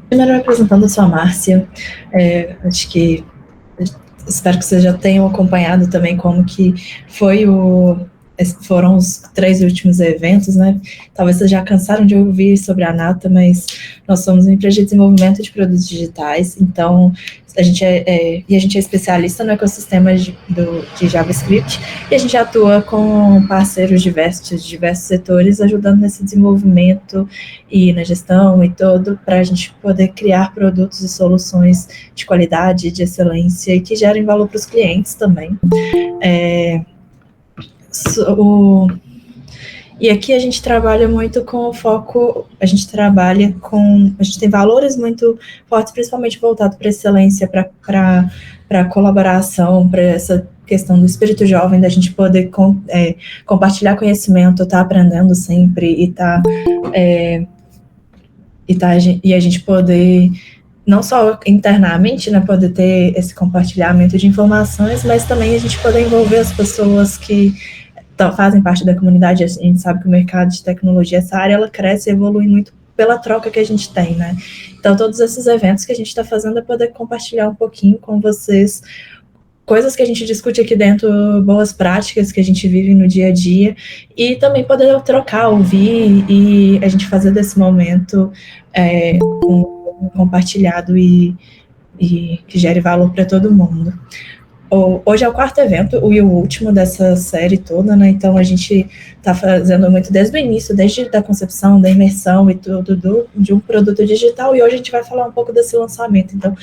Primeiro, me apresentando, eu sou a Márcia. Acho que espero que vocês já tenham acompanhado também como que foi foram os 3 últimos eventos, né? Talvez vocês já cansaram de ouvir sobre a Nata, mas nós somos uma empresa de desenvolvimento de produtos digitais, então a gente é especialista no ecossistema de JavaScript e a gente atua com parceiros diversos, de diversos setores, ajudando nesse desenvolvimento e na gestão e todo, para a gente poder criar produtos e soluções de qualidade, de excelência e que gerem valor para os clientes também. É, o, e aqui a gente trabalha muito com o foco, a gente tem valores muito fortes, principalmente voltado para excelência, para colaboração, para essa questão do espírito jovem, da gente poder compartilhar conhecimento, estar aprendendo sempre e a gente poder não só internamente, né, poder ter esse compartilhamento de informações, mas também a gente poder envolver as pessoas que fazem parte da comunidade. A gente sabe que o mercado de tecnologia, essa área, ela cresce e evolui muito pela troca que a gente tem, né? Então, todos esses eventos que a gente está fazendo é poder compartilhar um pouquinho com vocês coisas que a gente discute aqui dentro, boas práticas que a gente vive no dia a dia, e também poder trocar, ouvir e a gente fazer desse momento um compartilhado e que gere valor para todo mundo. Hoje é o quarto evento e o último dessa série toda, né? Então a gente está fazendo muito desde o início, desde a concepção, da imersão e tudo de um produto digital, e hoje a gente vai falar um pouco desse lançamento. Então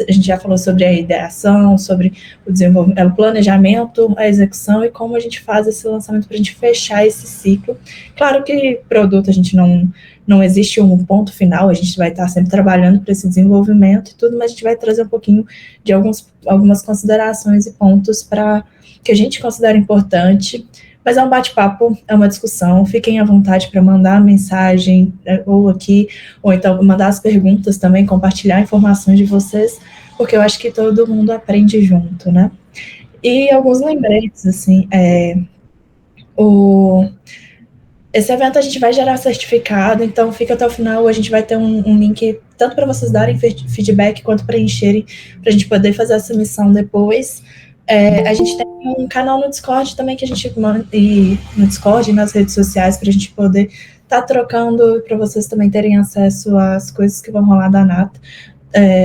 a gente já falou sobre a ideação, sobre o desenvolvimento, o planejamento, a execução e como a gente faz esse lançamento para a gente fechar esse ciclo. Claro que produto a gente não existe um ponto final, a gente vai estar sempre trabalhando para esse desenvolvimento e tudo, mas a gente vai trazer um pouquinho de algumas considerações e pontos para que a gente considera importante. Mas é um bate-papo, é uma discussão. Fiquem à vontade para mandar mensagem ou aqui, ou então mandar as perguntas também, compartilhar informações de vocês, porque eu acho que todo mundo aprende junto, né? E alguns lembretes, assim, o esse evento a gente vai gerar certificado, então fica até o final, a gente vai ter um link tanto para vocês darem feedback quanto preencherem, para a gente poder fazer essa missão depois. A gente tem um canal no Discord também que a gente manda, e no Discord e nas redes sociais, para a gente poder estar trocando, para vocês também terem acesso às coisas que vão rolar da Nata.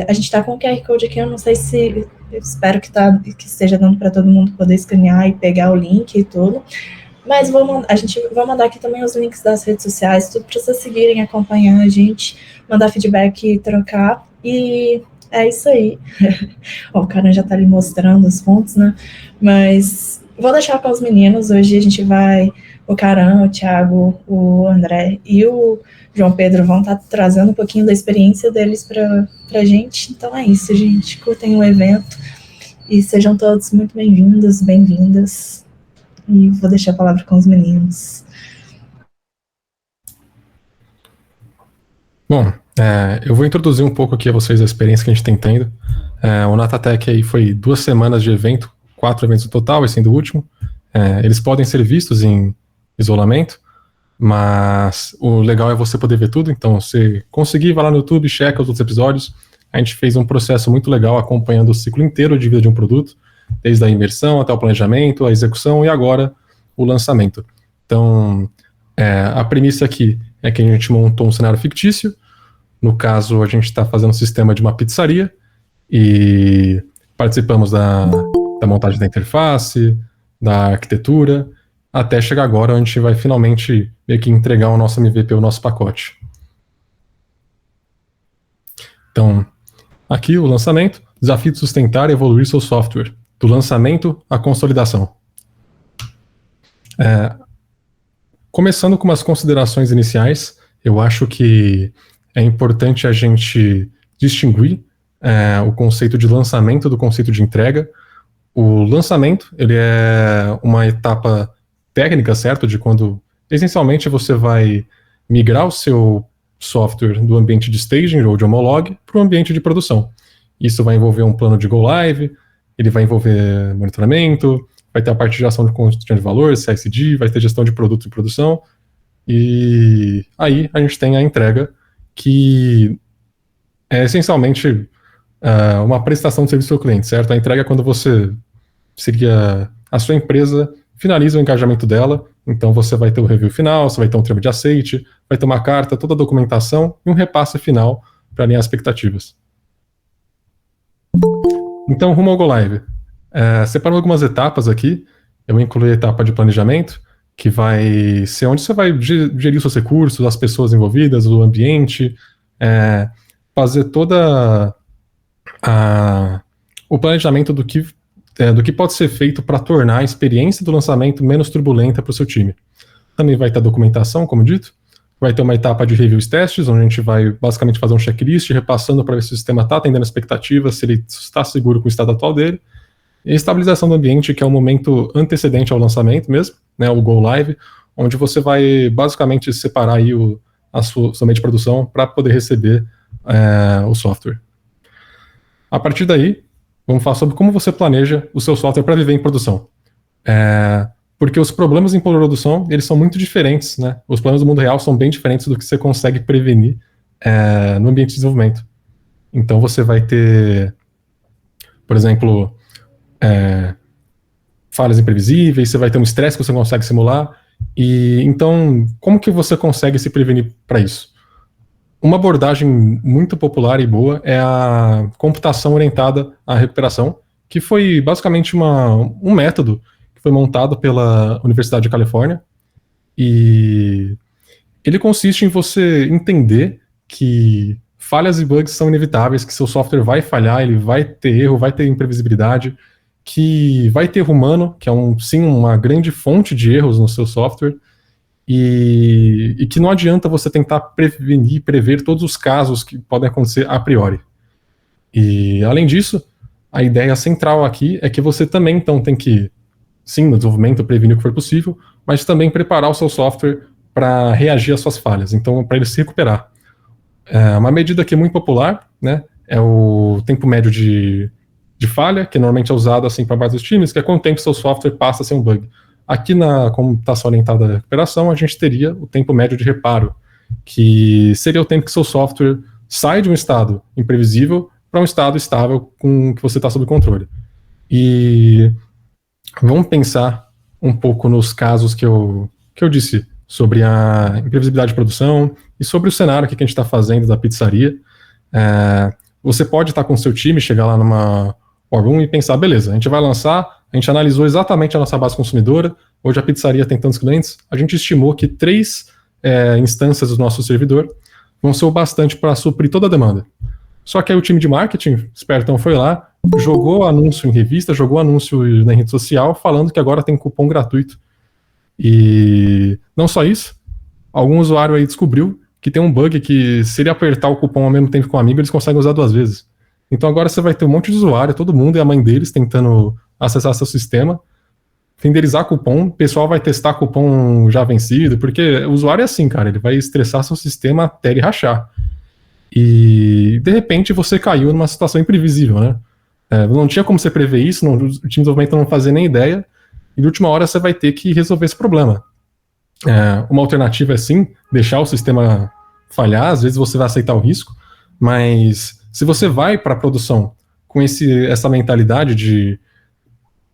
A gente está com o QR Code aqui, eu não sei se, eu espero que esteja dando para todo mundo poder escanear e pegar o link e tudo. Mas a gente vai mandar aqui também os links das redes sociais, tudo para vocês seguirem, acompanhar a gente, mandar feedback, trocar. E é isso aí. Ó, o cara já tá ali mostrando os pontos, né? Mas vou deixar com os meninos. Hoje a gente vai. O Caran, o Thiago, o André e o João Pedro vão estar trazendo um pouquinho da experiência deles pra gente. Então é isso, gente. Curtem o evento e sejam todos muito bem-vindos, bem-vindas. E vou deixar a palavra com os meninos. Bom, eu vou introduzir um pouco aqui a vocês a experiência que a gente tem tendo. O Natatech aí foi 2 semanas de evento, 4 eventos no total, esse sendo o último. Eles podem ser vistos em isolamento, mas o legal é você poder ver tudo. Então, se conseguir, vai lá no YouTube, checa os outros episódios. A gente fez um processo muito legal acompanhando o ciclo inteiro de vida de um produto, desde a imersão até o planejamento, a execução e agora o lançamento. Então, a premissa aqui é que a gente montou um cenário fictício. No caso, a gente está fazendo um sistema de uma pizzaria e participamos da montagem da interface, da arquitetura, até chegar agora onde a gente vai finalmente meio que entregar o nosso MVP, o nosso pacote. Então, aqui o lançamento, desafio de sustentar e evoluir seu software, do lançamento à consolidação. Começando com umas considerações iniciais, eu acho que é importante a gente distinguir o conceito de lançamento do conceito de entrega. O lançamento, ele é uma etapa técnica, certo? De quando, essencialmente, você vai migrar o seu software do ambiente de staging ou de homolog para o ambiente de produção. Isso vai envolver um plano de go live, ele vai envolver monitoramento, vai ter a parte de geração de constituição de valor, CSD, vai ter gestão de produtos em produção, e aí a gente tem a entrega, que é essencialmente uma prestação de serviço ao cliente, certo? A entrega é quando a sua empresa finaliza o engajamento dela, então você vai ter o review final, você vai ter um termo de aceite, vai ter uma carta, toda a documentação e um repasse final para alinhar as expectativas. Então, rumo ao Go Live. Separo algumas etapas aqui. Eu incluí a etapa de planejamento, que vai ser onde você vai gerir os seus recursos, as pessoas envolvidas, o ambiente, fazer toda o planejamento do que pode ser feito para tornar a experiência do lançamento menos turbulenta para o seu time. Também vai ter a documentação, como dito. Vai ter uma etapa de reviews testes, onde a gente vai basicamente fazer um checklist, repassando para ver se o sistema está atendendo a expectativa, se ele está seguro com o estado atual dele. E a estabilização do ambiente, que é o momento antecedente ao lançamento mesmo, né, o Go Live, onde você vai basicamente separar aí a sua ambiente de produção para poder receber o software. A partir daí, vamos falar sobre como você planeja o seu software para viver em produção. Porque os problemas em produção, eles são muito diferentes, né? Os problemas do mundo real são bem diferentes do que você consegue prevenir no ambiente de desenvolvimento. Então você vai ter, por exemplo, falhas imprevisíveis, você vai ter um estresse que você consegue simular. E então, como que você consegue se prevenir para isso? Uma abordagem muito popular e boa é a computação orientada à recuperação, que foi basicamente um método que foi montado pela Universidade de Califórnia, e ele consiste em você entender que falhas e bugs são inevitáveis, que seu software vai falhar, ele vai ter erro, vai ter imprevisibilidade, que vai ter erro humano, que é sim uma grande fonte de erros no seu software, e que não adianta você tentar prevenir, prever todos os casos que podem acontecer a priori. E, além disso, a ideia central aqui é que você também, então, tem que, sim, no desenvolvimento, prevenir o que for possível, mas também preparar o seu software para reagir às suas falhas, então, para ele se recuperar. Uma medida que é muito popular, né, é o tempo médio de falha, que normalmente é usado assim para base dos times, que é quanto tempo seu software passa sem um bug. Aqui na computação orientada à recuperação, a gente teria o tempo médio de reparo, que seria o tempo que seu software sai de um estado imprevisível para um estado estável com que você está sob controle. E vamos pensar um pouco nos casos que eu disse sobre a imprevisibilidade de produção e sobre o cenário que a gente está fazendo da pizzaria. Você pode estar com o seu time, chegar lá numa War Room e pensar, beleza, a gente vai lançar, a gente analisou exatamente a nossa base consumidora, hoje a pizzaria tem tantos clientes, a gente estimou que 3 instâncias do nosso servidor vão ser o bastante para suprir toda a demanda. Só que aí o time de marketing, espertão, foi lá, jogou anúncio em revista, jogou anúncio na rede social, falando que agora tem cupom gratuito. E não só isso, algum usuário aí descobriu que tem um bug que, se ele apertar o cupom ao mesmo tempo com um amigo, eles conseguem usar 2 vezes. Então agora você vai ter um monte de usuário, todo mundo e a mãe deles tentando acessar seu sistema, renderizar cupom, o pessoal vai testar cupom já vencido, porque o usuário é assim, cara, ele vai estressar seu sistema até ele rachar. E, de repente, você caiu numa situação imprevisível, né? Não tinha como você prever isso, o time de desenvolvimento não fazia nem ideia, e de última hora você vai ter que resolver esse problema. Uma alternativa é, sim, deixar o sistema falhar, às vezes você vai aceitar o risco, mas se você vai para a produção com essa mentalidade de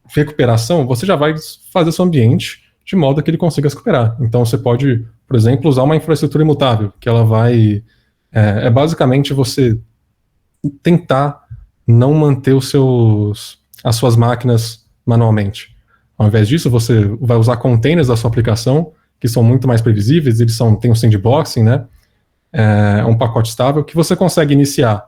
recuperação, você já vai fazer seu ambiente de modo que ele consiga se recuperar. Então você pode, por exemplo, usar uma infraestrutura imutável, que ela vai... basicamente você tentar não manter as suas máquinas manualmente. Ao invés disso, você vai usar containers da sua aplicação, que são muito mais previsíveis, eles têm um sandboxing, né? É um pacote estável que você consegue iniciar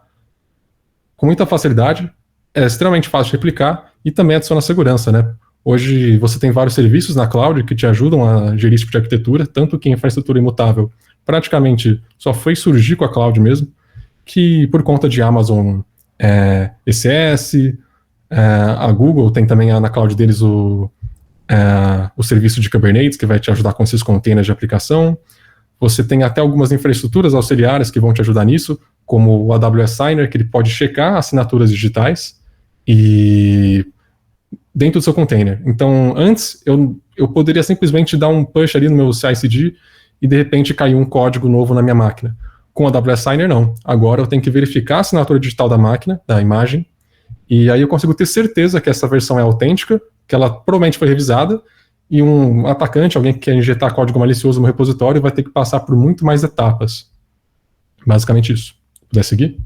com muita facilidade, é extremamente fácil de replicar e também adiciona segurança, né? Hoje você tem vários serviços na cloud que te ajudam a gerir esse tipo de arquitetura, tanto que a infraestrutura imutável praticamente só foi surgir com a cloud mesmo, que por conta de Amazon ECS, a Google tem também na cloud deles o serviço de Kubernetes, que vai te ajudar com esses containers de aplicação. Você tem até algumas infraestruturas auxiliares que vão te ajudar nisso, como o AWS Signer, que ele pode checar assinaturas digitais e dentro do seu container. Então, antes, eu poderia simplesmente dar um push ali no meu CI/CD e, de repente, cair um código novo na minha máquina. Com a AWS Signer, não. Agora eu tenho que verificar a assinatura digital da máquina, da imagem, e aí eu consigo ter certeza que essa versão é autêntica, que ela provavelmente foi revisada, e um atacante, alguém que quer injetar código malicioso no repositório, vai ter que passar por muito mais etapas. Basicamente isso. Puder seguir?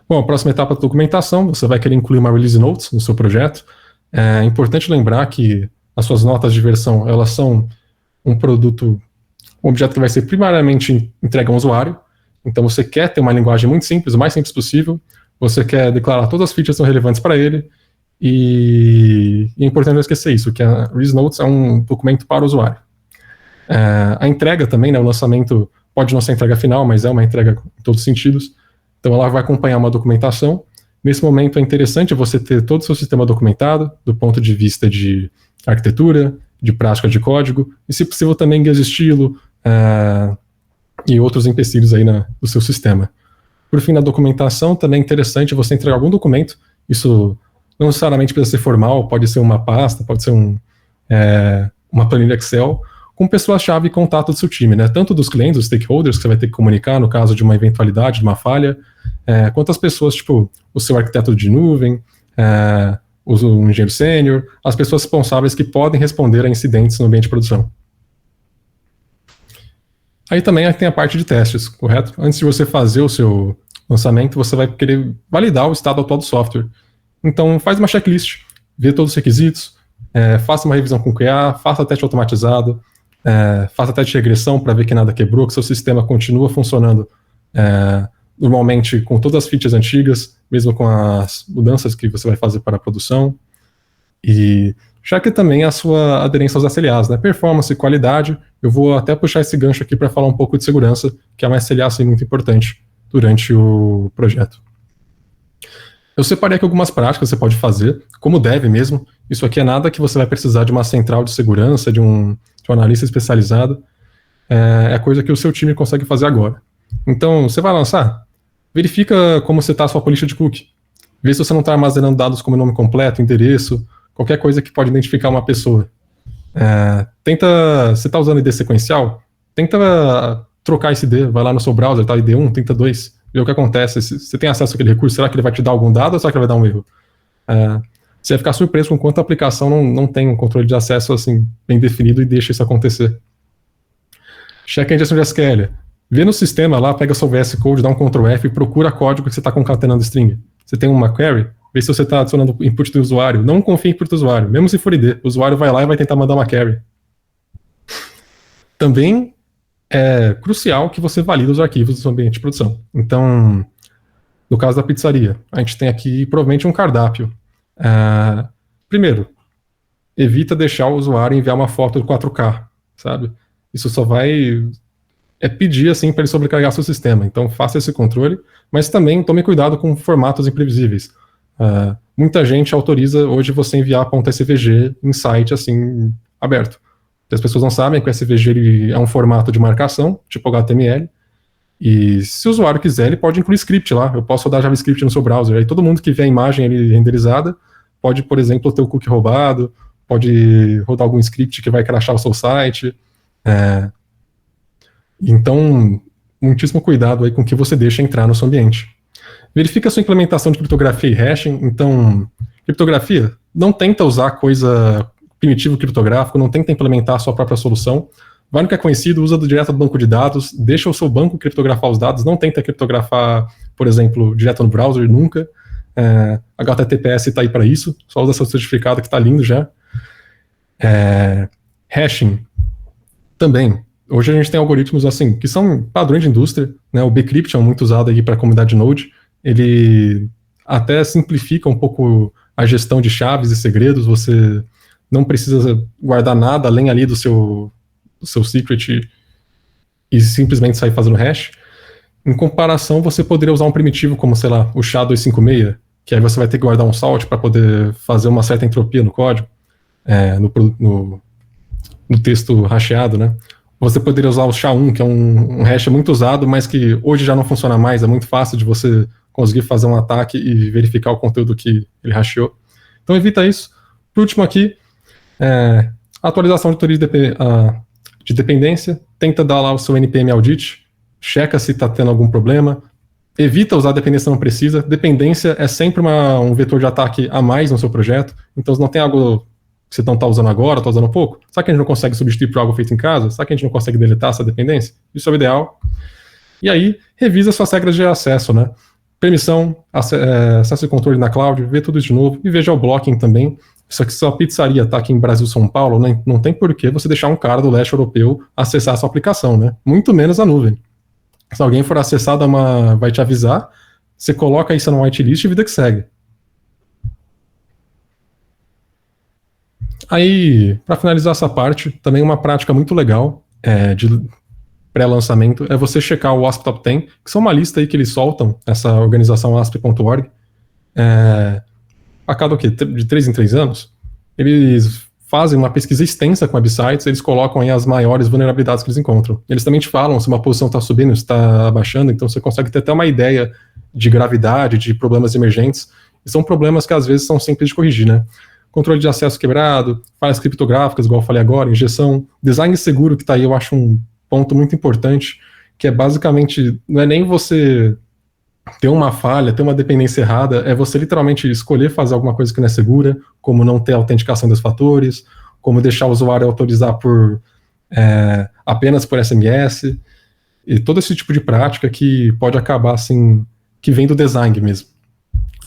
Bom, a próxima etapa é a documentação. Você vai querer incluir uma release notes no seu projeto. É importante lembrar que as suas notas de versão, elas são um produto, um objeto que vai ser primariamente entregue ao usuário. Então você quer ter uma linguagem muito simples, o mais simples possível. Você quer declarar todas as features que são relevantes para ele. E é importante não esquecer isso, que a release notes é um documento para o usuário. A entrega também, né, o lançamento pode não ser a entrega final, mas é uma entrega em todos os sentidos. Então ela vai acompanhar uma documentação. Nesse momento é interessante você ter todo o seu sistema documentado, do ponto de vista de arquitetura, de prática de código, e se possível também guias de estilo e outros empecilhos aí do seu sistema. Por fim, na documentação também é interessante você entregar algum documento. Isso não necessariamente precisa ser formal, pode ser uma pasta, pode ser uma planilha Excel, com pessoas-chave e contato do seu time, né? Tanto dos clientes, dos stakeholders, que você vai ter que comunicar no caso de uma eventualidade, de uma falha, quanto as pessoas, tipo, o seu arquiteto de nuvem, o engenheiro sênior, as pessoas responsáveis que podem responder a incidentes no ambiente de produção. Aí também tem a parte de testes, correto? Antes de você fazer o seu lançamento, você vai querer validar o estado atual do software. Então, faz uma checklist, vê todos os requisitos, faça uma revisão com QA, faça teste automatizado, faça teste de regressão para ver que nada quebrou, que seu sistema continua funcionando normalmente com todas as features antigas, mesmo com as mudanças que você vai fazer para a produção. E cheque também a sua aderência aos SLAs, né? Performance e qualidade. Eu vou até puxar esse gancho aqui para falar um pouco de segurança, que é uma SLA assim, muito importante durante o projeto. Eu separei aqui algumas práticas que você pode fazer, como deve mesmo. Isso aqui é nada que você vai precisar de uma central de segurança, de um analista especializado. É coisa que o seu time consegue fazer agora. Então, você vai lançar, verifica como você está a sua política de cookie. Vê se você não está armazenando dados como nome completo, endereço, qualquer coisa que pode identificar uma pessoa. Você está usando ID sequencial? Tenta trocar esse ID, vai lá no seu browser, tá? ID 1, tenta 2, vê o que acontece. Se você tem acesso àquele recurso, será que ele vai te dar algum dado ou será que ele vai dar um erro? Você vai ficar surpreso com quanto a aplicação não tem um controle de acesso assim, bem definido e deixa isso acontecer. Checa a injeção de SQL. Vê no sistema lá, pega seu VS Code, dá um Ctrl F e procura código que você está concatenando string. Você tem uma query, vê se você está adicionando input do usuário. Não confie em input do usuário, mesmo se for ID. O usuário vai lá e vai tentar mandar uma query. Também é crucial que você valide os arquivos do seu ambiente de produção. Então, no caso da pizzaria, a gente tem aqui provavelmente um cardápio. Primeiro, evita deixar o usuário enviar uma foto do 4K, sabe? Isso só vai pedir assim para ele sobrecarregar seu sistema. Então faça esse controle, mas também tome cuidado com formatos imprevisíveis. Muita gente autoriza hoje você enviar .svg em site assim aberto. As pessoas não sabem que o SVG ele é um formato de marcação, tipo HTML, e se o usuário quiser, ele pode incluir script lá. Eu posso rodar JavaScript no seu browser. Aí todo mundo que vê a imagem ali renderizada pode, por exemplo, ter o cookie roubado, pode rodar algum script que vai crashar o seu site. Então, muitíssimo cuidado aí com o que você deixa entrar no seu ambiente. Verifica a sua implementação de criptografia e hashing. Então, criptografia, não tenta usar coisa primitivo criptográfico, não tenta implementar a sua própria solução. Vai no que é conhecido, usa direto do banco de dados, deixa o seu banco criptografar os dados, não tenta criptografar, por exemplo, direto no browser, nunca. HTTPS está aí para isso, só usa seu certificado que está lindo já. Hashing, também. Hoje a gente tem algoritmos assim, que são padrões de indústria, né? O Bcrypt é muito usado aí para a comunidade Node. Ele até simplifica um pouco a gestão de chaves e segredos. Você não precisa guardar nada além ali do seu secret e simplesmente sair fazendo hash. Em comparação, você poderia usar um primitivo como, sei lá, o SHA-256, que aí você vai ter que guardar um salt para poder fazer uma certa entropia no código, no texto hasheado, né? Você poderia usar o SHA-1, que é um hash muito usado, mas que hoje já não funciona mais. É muito fácil de você conseguir fazer um ataque e verificar o conteúdo que ele hasheou. Então evita isso. Por último aqui, atualização de teoria de dependência. Tenta dar lá o seu NPM audit. checa se está tendo algum problema, evita usar dependência não precisa. Dependência é sempre um vetor de ataque a mais no seu projeto, então se não tem algo que você não está usando agora, está usando pouco, será que a gente não consegue substituir por algo feito em casa? Será que a gente não consegue deletar essa dependência? Isso é o ideal. E aí, revisa suas regras de acesso, né? Permissão, acesso e controle na cloud, vê tudo isso de novo, e veja o blocking também. Só que se sua pizzaria está aqui em Brasil, São Paulo, né, não tem por que você deixar um cara do leste europeu acessar a sua aplicação, né? Muito menos a nuvem. Se alguém for acessado, vai te avisar, você coloca isso no whitelist e vida que segue. Aí, para finalizar essa parte, também uma prática muito legal de pré-lançamento é você checar o ASP Top 10, que são uma lista aí que eles soltam, essa organização ASP.org, a cada de 3 em 3 anos, eles fazem uma pesquisa extensa com websites, eles colocam aí as maiores vulnerabilidades que eles encontram. Eles também te falam se uma posição está subindo, se está abaixando, então você consegue ter até uma ideia de gravidade, de problemas emergentes, e são problemas que às vezes são simples de corrigir, né? Controle de acesso quebrado, falhas criptográficas, igual eu falei agora, injeção, design seguro, que está aí, eu acho um ponto muito importante, que é basicamente, não é nem você ter uma falha, ter uma dependência errada, é você literalmente escolher fazer alguma coisa que não é segura, como não ter autenticação dos fatores, como deixar o usuário autorizar apenas por SMS, e todo esse tipo de prática que pode acabar assim, que vem do design mesmo.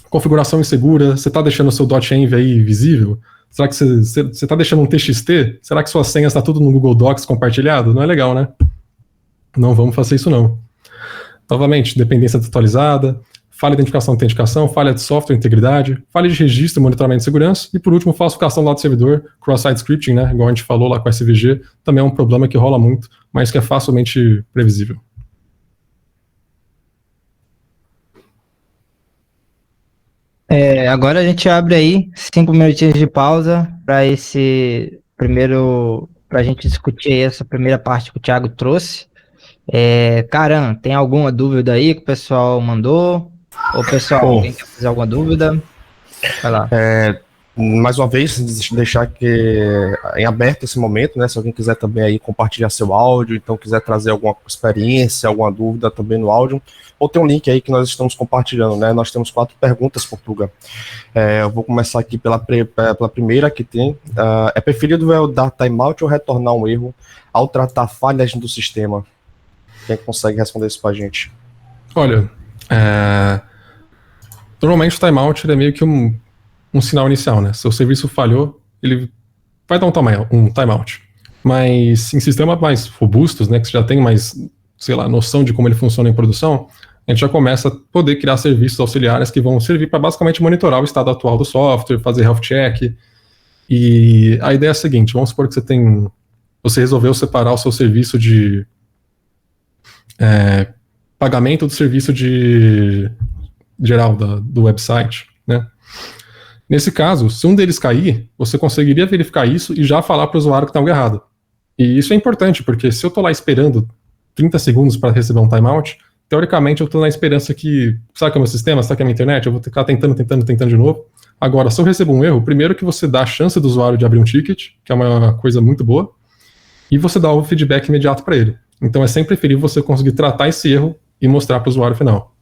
Configuração insegura, você está deixando o seu .env aí visível? Será que você está deixando um TXT? Será que suas senhas está tudo no Google Docs compartilhado? Não é legal, né? Não vamos fazer isso não. Novamente, dependência desatualizada, falha de identificação e autenticação, falha de software e integridade, falha de registro e monitoramento de segurança, e por último, falsificação do lado do servidor, cross-site scripting, né, igual a gente falou lá com a SVG, também é um problema que rola muito, mas que é facilmente previsível. Agora a gente abre aí 5 minutinhos de pausa para para a gente discutir aí essa primeira parte que o Thiago trouxe. Karan, tem alguma dúvida aí que o pessoal mandou? Ou pessoal, alguém quer fazer alguma dúvida? Vai lá. Mais uma vez, deixar em aberto esse momento, né? Se alguém quiser também aí compartilhar seu áudio, então quiser trazer alguma experiência, alguma dúvida também no áudio, ou tem um link aí que nós estamos compartilhando, né? Nós temos 4 perguntas, Portuga. Eu vou começar aqui pela primeira que tem. É preferível eu dar timeout ou retornar um erro ao tratar falhas do sistema? Quem consegue responder isso pra gente? Olha, normalmente o timeout é meio que um sinal inicial, né? Se o serviço falhou, ele vai dar um timeout. Mas em sistemas mais robustos, né, que você já tem mais, sei lá, noção de como ele funciona em produção, a gente já começa a poder criar serviços auxiliares que vão servir para basicamente monitorar o estado atual do software, fazer health check. E a ideia é a seguinte, vamos supor que você resolveu separar o seu serviço de pagamento do serviço geral do website, né? Nesse caso, se um deles cair, você conseguiria verificar isso e já falar para o usuário que está algo errado. E isso é importante, porque se eu estou lá esperando 30 segundos para receber um timeout, teoricamente eu estou na esperança que, sabe que é o meu sistema, sabe que é a minha internet, eu vou ficar tentando de novo. Agora, se eu recebo um erro, primeiro que você dá a chance do usuário de abrir um ticket, que é uma coisa muito boa, e você dá o feedback imediato para ele. Então é sempre preferível você conseguir tratar esse erro e mostrar para o usuário final.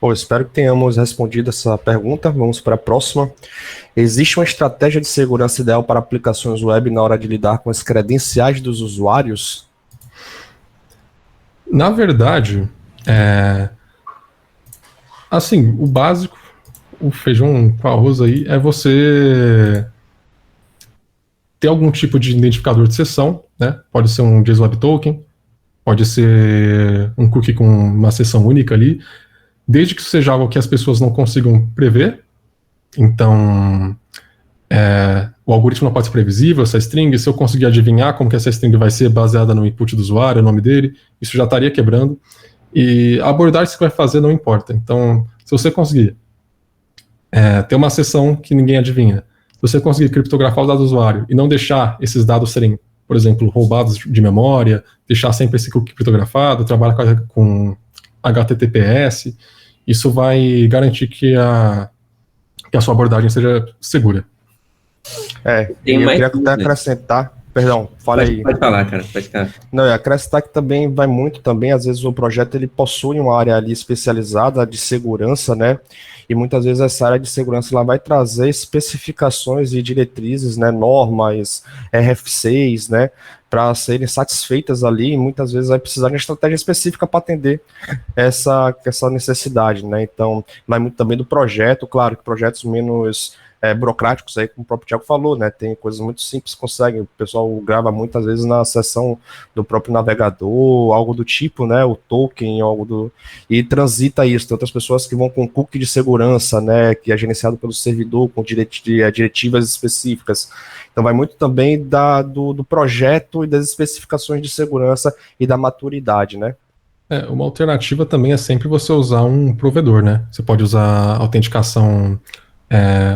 Bom, espero que tenhamos respondido essa pergunta. Vamos para a próxima. Existe uma estratégia de segurança ideal para aplicações web na hora de lidar com as credenciais dos usuários? Na verdade, assim, o básico, o feijão com arroz aí, é você ter algum tipo de identificador de sessão, né? Pode ser um JSON Web Token, pode ser um cookie com uma sessão única ali, desde que seja algo que as pessoas não consigam prever. Então, o algoritmo não pode ser previsível, essa string, se eu conseguir adivinhar como que essa string vai ser baseada no input do usuário, o nome dele, isso já estaria quebrando. E a abordagem que você vai fazer não importa. Então, se você conseguir ter uma sessão que ninguém adivinha, se você conseguir criptografar os dados do usuário e não deixar esses dados serem, por exemplo, roubados de memória, deixar sempre esse cookie criptografado, trabalhar com HTTPS, isso vai garantir que a sua abordagem seja segura. Eu queria até acrescentar Perdão, fala aí. Pode falar, cara, pode ficar. Não, e acrescentar que também vai muito também, às vezes o projeto ele possui uma área ali especializada de segurança, né? E muitas vezes essa área de segurança ela vai trazer especificações e diretrizes, né, normas, RF6, né, para serem satisfeitas ali, e muitas vezes vai precisar de uma estratégia específica para atender essa necessidade, né? Então, vai muito também do projeto, claro, que projetos menos burocráticos aí, como o próprio Thiago falou, né? Tem coisas muito simples que conseguem. O pessoal grava muitas vezes na seção do próprio navegador, algo do tipo, né? O token, algo do. E transita isso. Tem outras pessoas que vão com cookie de segurança, né? Que é gerenciado pelo servidor, com diretivas específicas. Então vai muito também do projeto e das especificações de segurança e da maturidade, né? Uma alternativa também é sempre você usar um provedor, né? Você pode usar autenticação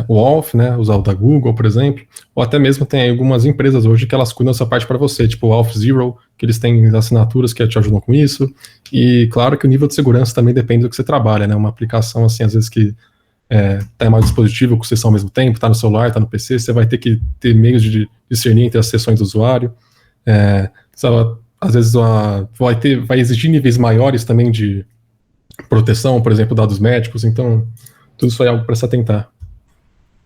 o Auth, né, usar o da Google, por exemplo, ou até mesmo tem algumas empresas hoje que elas cuidam dessa parte para você, tipo o Auth0, que eles têm assinaturas que te ajudam com isso, e claro que o nível de segurança também depende do que você trabalha, né, uma aplicação assim, às vezes que tá em mais dispositivo com sessão ao mesmo tempo, tá no celular, tá no PC, você vai ter que ter meios de discernir entre as sessões do usuário, às vezes vai exigir níveis maiores também de proteção, por exemplo, dados médicos, então tudo isso é algo para se atentar.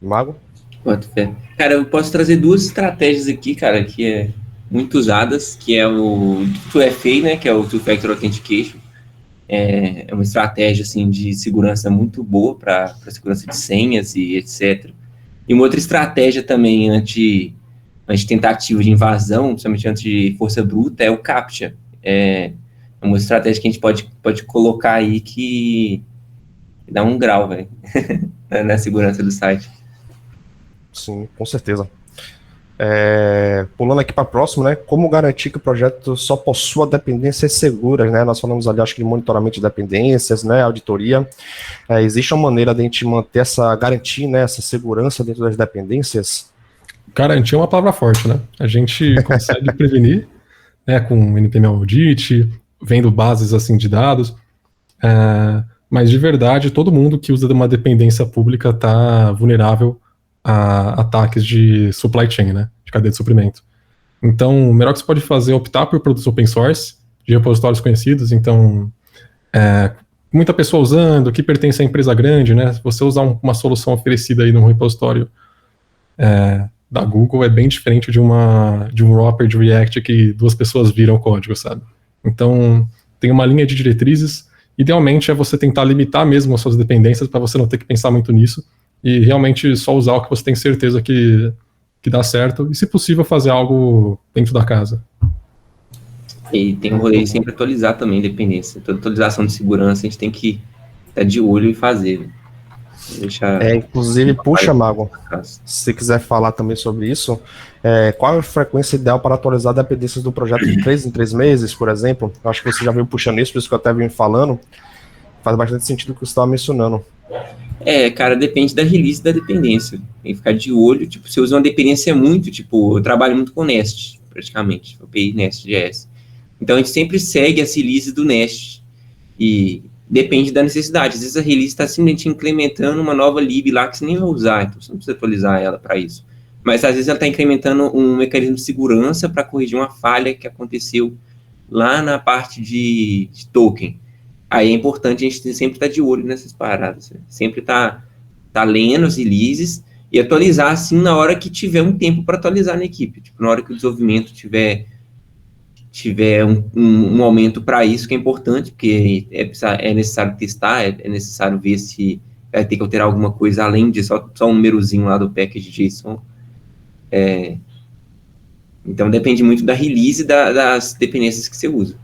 Mago? Pode ser. Cara, eu posso trazer duas estratégias aqui, cara, que é muito usadas, que é o 2FA, né, que é o Two Factor Authentication. É uma estratégia, assim, de segurança muito boa para segurança de senhas e etc. E uma outra estratégia também anti-tentativa de invasão, principalmente anti de força bruta, é o CAPTCHA. É uma estratégia que a gente pode colocar aí que dá um grau, velho, na segurança do site. Sim, com certeza. Pulando aqui para próximo, né? Como garantir que o projeto só possua dependências seguras, né? Nós falamos ali, acho que de monitoramento de dependências, né? Auditoria. Existe uma maneira de a gente manter garantir, né? Essa segurança dentro das dependências? Garantir é uma palavra forte, né? A gente consegue prevenir, né? Com NPM Audit, vendo bases assim de dados. Mas de verdade, todo mundo que usa uma dependência pública está vulnerável a ataques de supply chain, né, de cadeia de suprimento. Então, o melhor que você pode fazer é optar por produtos open source, de repositórios conhecidos, então, muita pessoa usando, que pertence à empresa grande, né, se você usar uma solução oferecida aí num repositório da Google, é bem diferente de um wrapper de React que duas pessoas viram o código, sabe? Então, tem uma linha de diretrizes. Idealmente é você tentar limitar mesmo as suas dependências para você não ter que pensar muito nisso e realmente só usar o que você tem certeza que dá certo e, se possível, fazer algo dentro da casa. E tem um rolê de sempre atualizar também dependência. Toda atualização de segurança a gente tem que estar de olho e fazer. Inclusive, puxa, Mago, se você quiser falar também sobre isso, qual é a frequência ideal para atualizar dependências do projeto de 3 em 3 meses, por exemplo? Eu acho que você já veio puxando isso, por isso que eu até vim falando. Faz bastante sentido o que você estava mencionando. Cara, depende da release da dependência. Tem que ficar de olho, tipo, você usa uma dependência muito, tipo, eu trabalho muito com Nest, praticamente, eu API Nest.js. Então, a gente sempre segue as releases do Nest e depende da necessidade. Às vezes a release está simplesmente incrementando uma nova lib lá que você nem vai usar, então você não precisa atualizar ela para isso. Mas às vezes ela está incrementando um mecanismo de segurança para corrigir uma falha que aconteceu lá na parte de token. Aí é importante a gente sempre estar de olho nessas paradas, sempre tá lendo as releases e atualizar assim na hora que tiver um tempo para atualizar na equipe, tipo, na hora que o desenvolvimento tiver um aumento para isso, que é importante, porque é necessário testar, é necessário ver se vai ter que alterar alguma coisa além de só um númerozinho lá do package JSON. Então depende muito da release das dependências que você usa.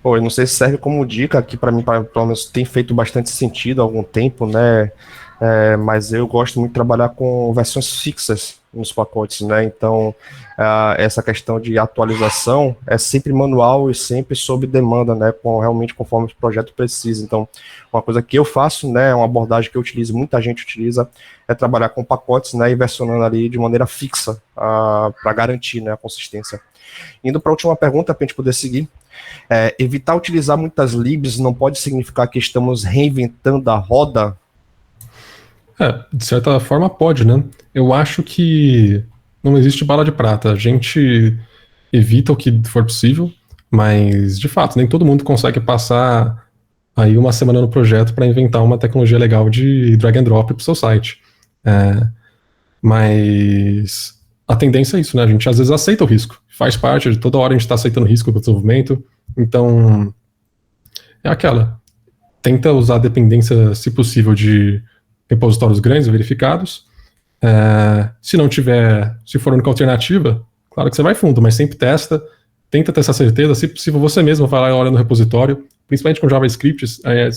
Eu não sei se serve como dica aqui para mim, pelo menos tem feito bastante sentido há algum tempo, né? Mas eu gosto muito de trabalhar com versões fixas nos pacotes, né? Então, essa questão de atualização é sempre manual e sempre sob demanda, né? Realmente conforme o projeto precisa. Então, uma coisa que eu faço, né? Uma abordagem que eu utilizo, muita gente utiliza, é trabalhar com pacotes, né? E versionando ali de maneira fixa para garantir, né, a consistência. Indo para a última pergunta, para a gente poder seguir. Evitar utilizar muitas libs não pode significar que estamos reinventando a roda? De certa forma pode, né? Eu acho que não existe bala de prata. A gente evita o que for possível, mas, de fato, nem todo mundo consegue passar aí uma semana no projeto para inventar uma tecnologia legal de drag and drop para o seu site. Mas a tendência é isso, né? A gente às vezes aceita o risco. Faz parte de toda hora a gente está aceitando risco para o desenvolvimento. Então, é aquela. Tenta usar a dependência, se possível, de repositórios grandes e verificados. Se não tiver, se for a única alternativa, claro que você vai fundo, mas sempre tenta ter essa certeza. Se possível, você mesmo vai lá e olha no repositório, principalmente com JavaScript, é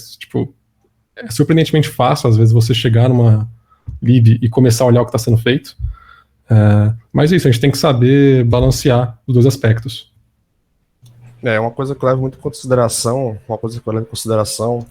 surpreendentemente fácil, às vezes, você chegar numa lib e começar a olhar o que está sendo feito. Mas é isso, a gente tem que saber balancear os dois aspectos. Uma coisa que eu levo muito em consideração,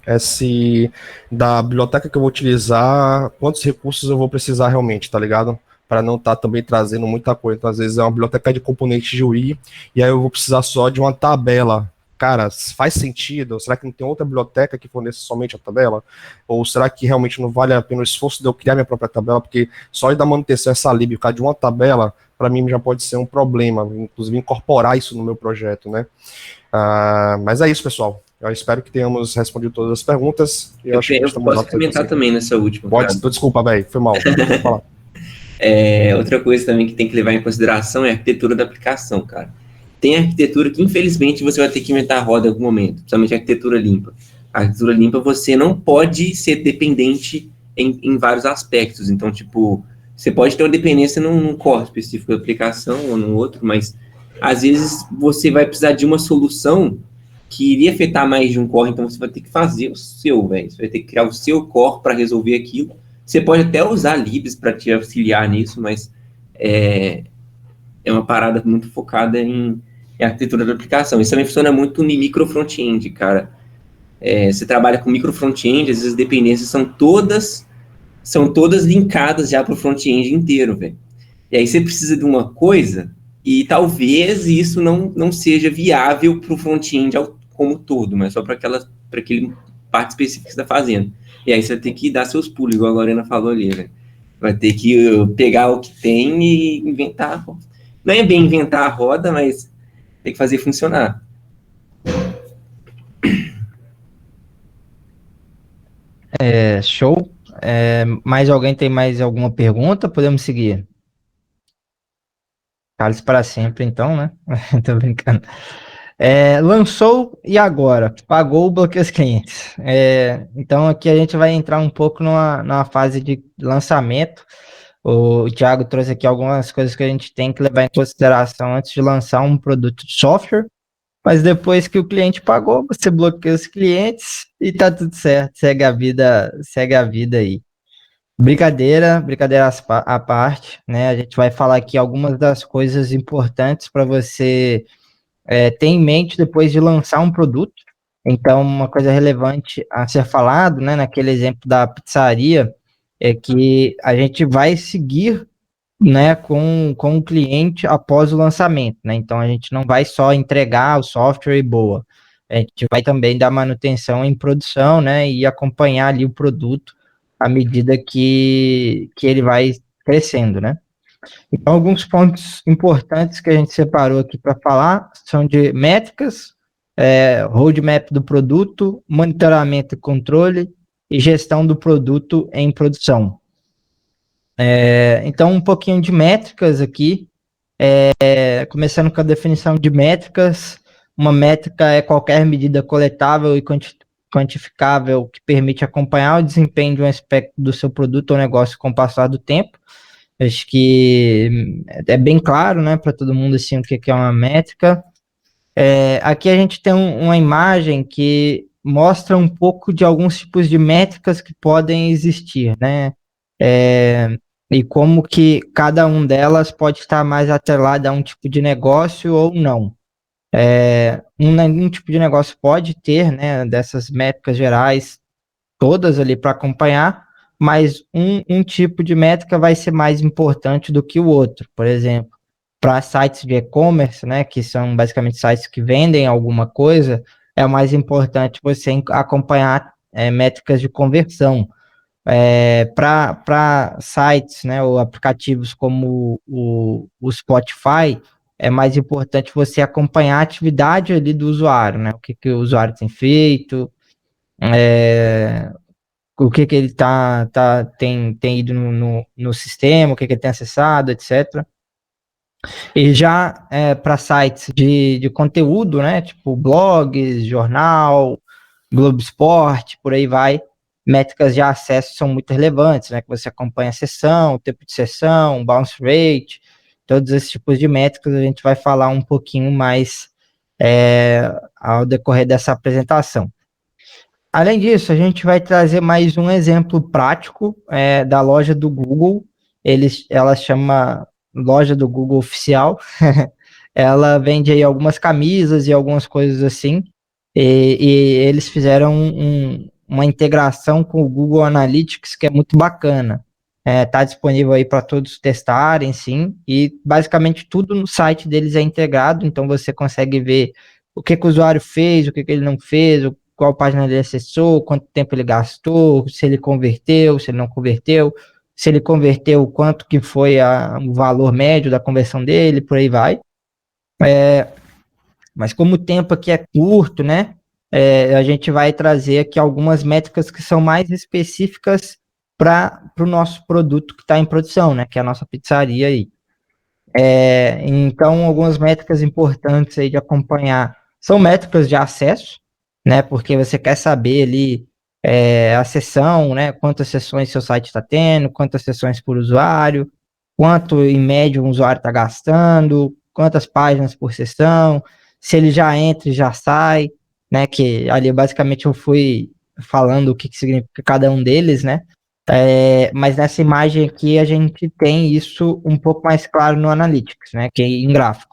é se da biblioteca que eu vou utilizar, quantos recursos eu vou precisar realmente, tá ligado? Para não estar também trazendo muita coisa. Então, às vezes é uma biblioteca de componentes de UI, e aí eu vou precisar só de uma tabela. Cara, faz sentido? Ou será que não tem outra biblioteca que forneça somente a tabela? Ou será que realmente não vale a pena o esforço de eu criar minha própria tabela? Porque só da manutenção essa lib, por causa de uma tabela, para mim já pode ser um problema, inclusive incorporar isso no meu projeto, né? Mas é isso, pessoal. Eu espero que tenhamos respondido todas as perguntas. Eu posso comentar também nessa última. Pode, desculpa, velho, foi mal. Falar. Outra coisa também que tem que levar em consideração é a arquitetura da aplicação, cara. Tem arquitetura que, infelizmente, você vai ter que inventar a roda em algum momento, principalmente a arquitetura limpa. A arquitetura limpa, você não pode ser dependente em vários aspectos. Então, tipo, você pode ter uma dependência num core específico da aplicação ou num outro, mas, às vezes, você vai precisar de uma solução que iria afetar mais de um core, então você vai ter que fazer o seu, velho. Você vai ter que criar o seu core para resolver aquilo. Você pode até usar libs para te auxiliar nisso, mas é uma parada muito focada em arquitetura da aplicação. Isso também funciona muito no micro front-end, cara. Você trabalha com micro front-end, às vezes as dependências são todas linkadas já para o front-end inteiro, velho. E aí você precisa de uma coisa e talvez isso não seja viável para o front-end como todo, mas só para aquele parte específica que você está fazendo. E aí você vai ter que dar seus pulos, igual a Lorena falou ali, né? Vai ter que pegar o que tem e inventar. Não é bem inventar a roda, mas tem que fazer funcionar. Show. Mais alguém tem mais alguma pergunta? Podemos seguir. Cale-se para sempre, então, né? Tô brincando. Lançou e agora? Pagou, bloqueia os clientes. Então, aqui a gente vai entrar um pouco numa fase de lançamento. O Thiago trouxe aqui algumas coisas que a gente tem que levar em consideração antes de lançar um produto de software, mas depois que o cliente pagou, você bloqueia os clientes e tá tudo certo, segue a vida aí. Brincadeira à parte, né? A gente vai falar aqui algumas das coisas importantes para você ter em mente depois de lançar um produto. Então, uma coisa relevante a ser falado, né, naquele exemplo da pizzaria, é que a gente vai seguir, né, com o cliente após o lançamento, né? Então a gente não vai só entregar o software e boa, a gente vai também dar manutenção em produção, né, e acompanhar ali o produto à medida que ele vai crescendo, né? Então alguns pontos importantes que a gente separou aqui para falar são de métricas, roadmap do produto, monitoramento e controle e gestão do produto em produção. Então, um pouquinho de métricas aqui, começando com a definição de métricas. Uma métrica é qualquer medida coletável e quantificável que permite acompanhar o desempenho de um aspecto do seu produto ou negócio com o passar do tempo. Acho que é bem claro, né, para todo mundo assim, o que é uma métrica. Aqui a gente tem uma imagem que mostra um pouco de alguns tipos de métricas que podem existir, né? E como que cada um delas pode estar mais atrelada a um tipo de negócio ou não. Um tipo de negócio pode ter, né, dessas métricas gerais todas ali para acompanhar, mas um tipo de métrica vai ser mais importante do que o outro. Por exemplo, para sites de e-commerce, né, que são basicamente sites que vendem alguma coisa, é mais importante você acompanhar métricas de conversão. Para sites, né, ou aplicativos como o Spotify, é mais importante você acompanhar a atividade ali do usuário, né? O que o usuário tem feito, o que ele tem ido no sistema, o que ele tem acessado, etc. E já para sites de conteúdo, né? Tipo blogs, jornal, Globo Esporte, por aí vai, métricas de acesso são muito relevantes, né? Que você acompanha a sessão, o tempo de sessão, bounce rate, todos esses tipos de métricas a gente vai falar um pouquinho mais ao decorrer dessa apresentação. Além disso, a gente vai trazer mais um exemplo prático da loja do Google. Ela chama Loja do Google Oficial. Ela vende aí algumas camisas e algumas coisas assim. E eles fizeram uma integração com o Google Analytics que é muito bacana. Tá disponível aí para todos testarem, sim. E basicamente tudo no site deles é integrado, então você consegue ver o que o usuário fez, o que ele não fez, qual página ele acessou, quanto tempo ele gastou, se ele converteu, se ele não converteu, se ele converteu, quanto que foi o valor médio da conversão dele, por aí vai. Mas como o tempo aqui é curto, né, a gente vai trazer aqui algumas métricas que são mais específicas para o nosso produto que está em produção, né, que é a nossa pizzaria aí. Então, algumas métricas importantes aí de acompanhar são métricas de acesso, né, porque você quer saber ali a sessão, né, quantas sessões seu site está tendo, quantas sessões por usuário, quanto em média um usuário está gastando, quantas páginas por sessão, se ele já entra e já sai, né, que ali basicamente eu fui falando o que significa cada um deles, né, mas nessa imagem aqui a gente tem isso um pouco mais claro no Analytics, né, que é em gráfico.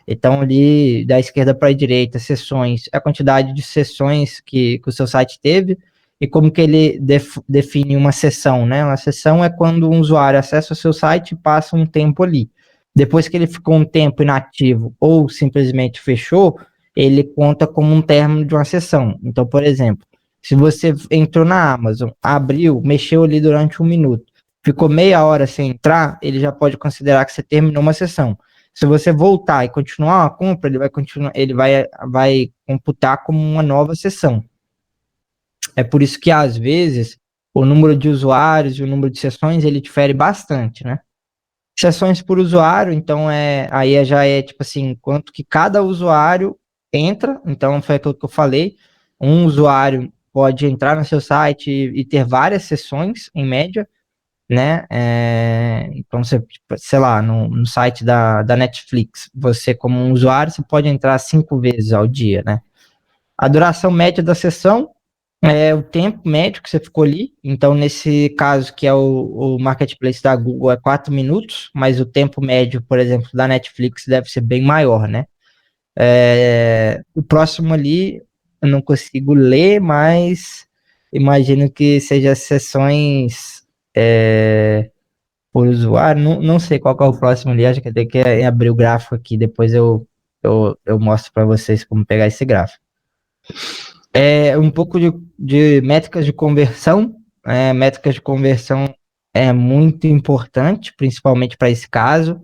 Então ali da esquerda para a direita, sessões, a quantidade de sessões que o seu site teve e como que ele define uma sessão, né? Uma sessão é quando um usuário acessa o seu site e passa um tempo ali. Depois que ele ficou um tempo inativo ou simplesmente fechou, ele conta como um término de uma sessão. Então, por exemplo, se você entrou na Amazon, abriu, mexeu ali durante 1 minuto, ficou meia hora sem entrar, ele já pode considerar que você terminou uma sessão. Se você voltar e continuar a compra, ele vai computar como uma nova sessão. É por isso que, às vezes, o número de usuários e o número de sessões, ele difere bastante, né? Sessões por usuário, então aí já é tipo assim, quanto que cada usuário entra, então foi aquilo que eu falei, um usuário pode entrar no seu site e ter várias sessões, em média, né? Então, você, sei lá, no site da Netflix, você como um usuário, você pode entrar 5 vezes ao dia, né? A duração média da sessão é o tempo médio que você ficou ali. Então, nesse caso, que é o marketplace da Google, é 4 minutos, mas o tempo médio, por exemplo, da Netflix deve ser bem maior, né? O próximo ali, eu não consigo ler, mas imagino que seja sessões por usuário. Não sei qual que é o próximo ali, acho que tem que abrir o gráfico aqui, depois eu mostro para vocês como pegar esse gráfico. Um pouco de métricas de conversão. Métricas de conversão é muito importante, principalmente para esse caso,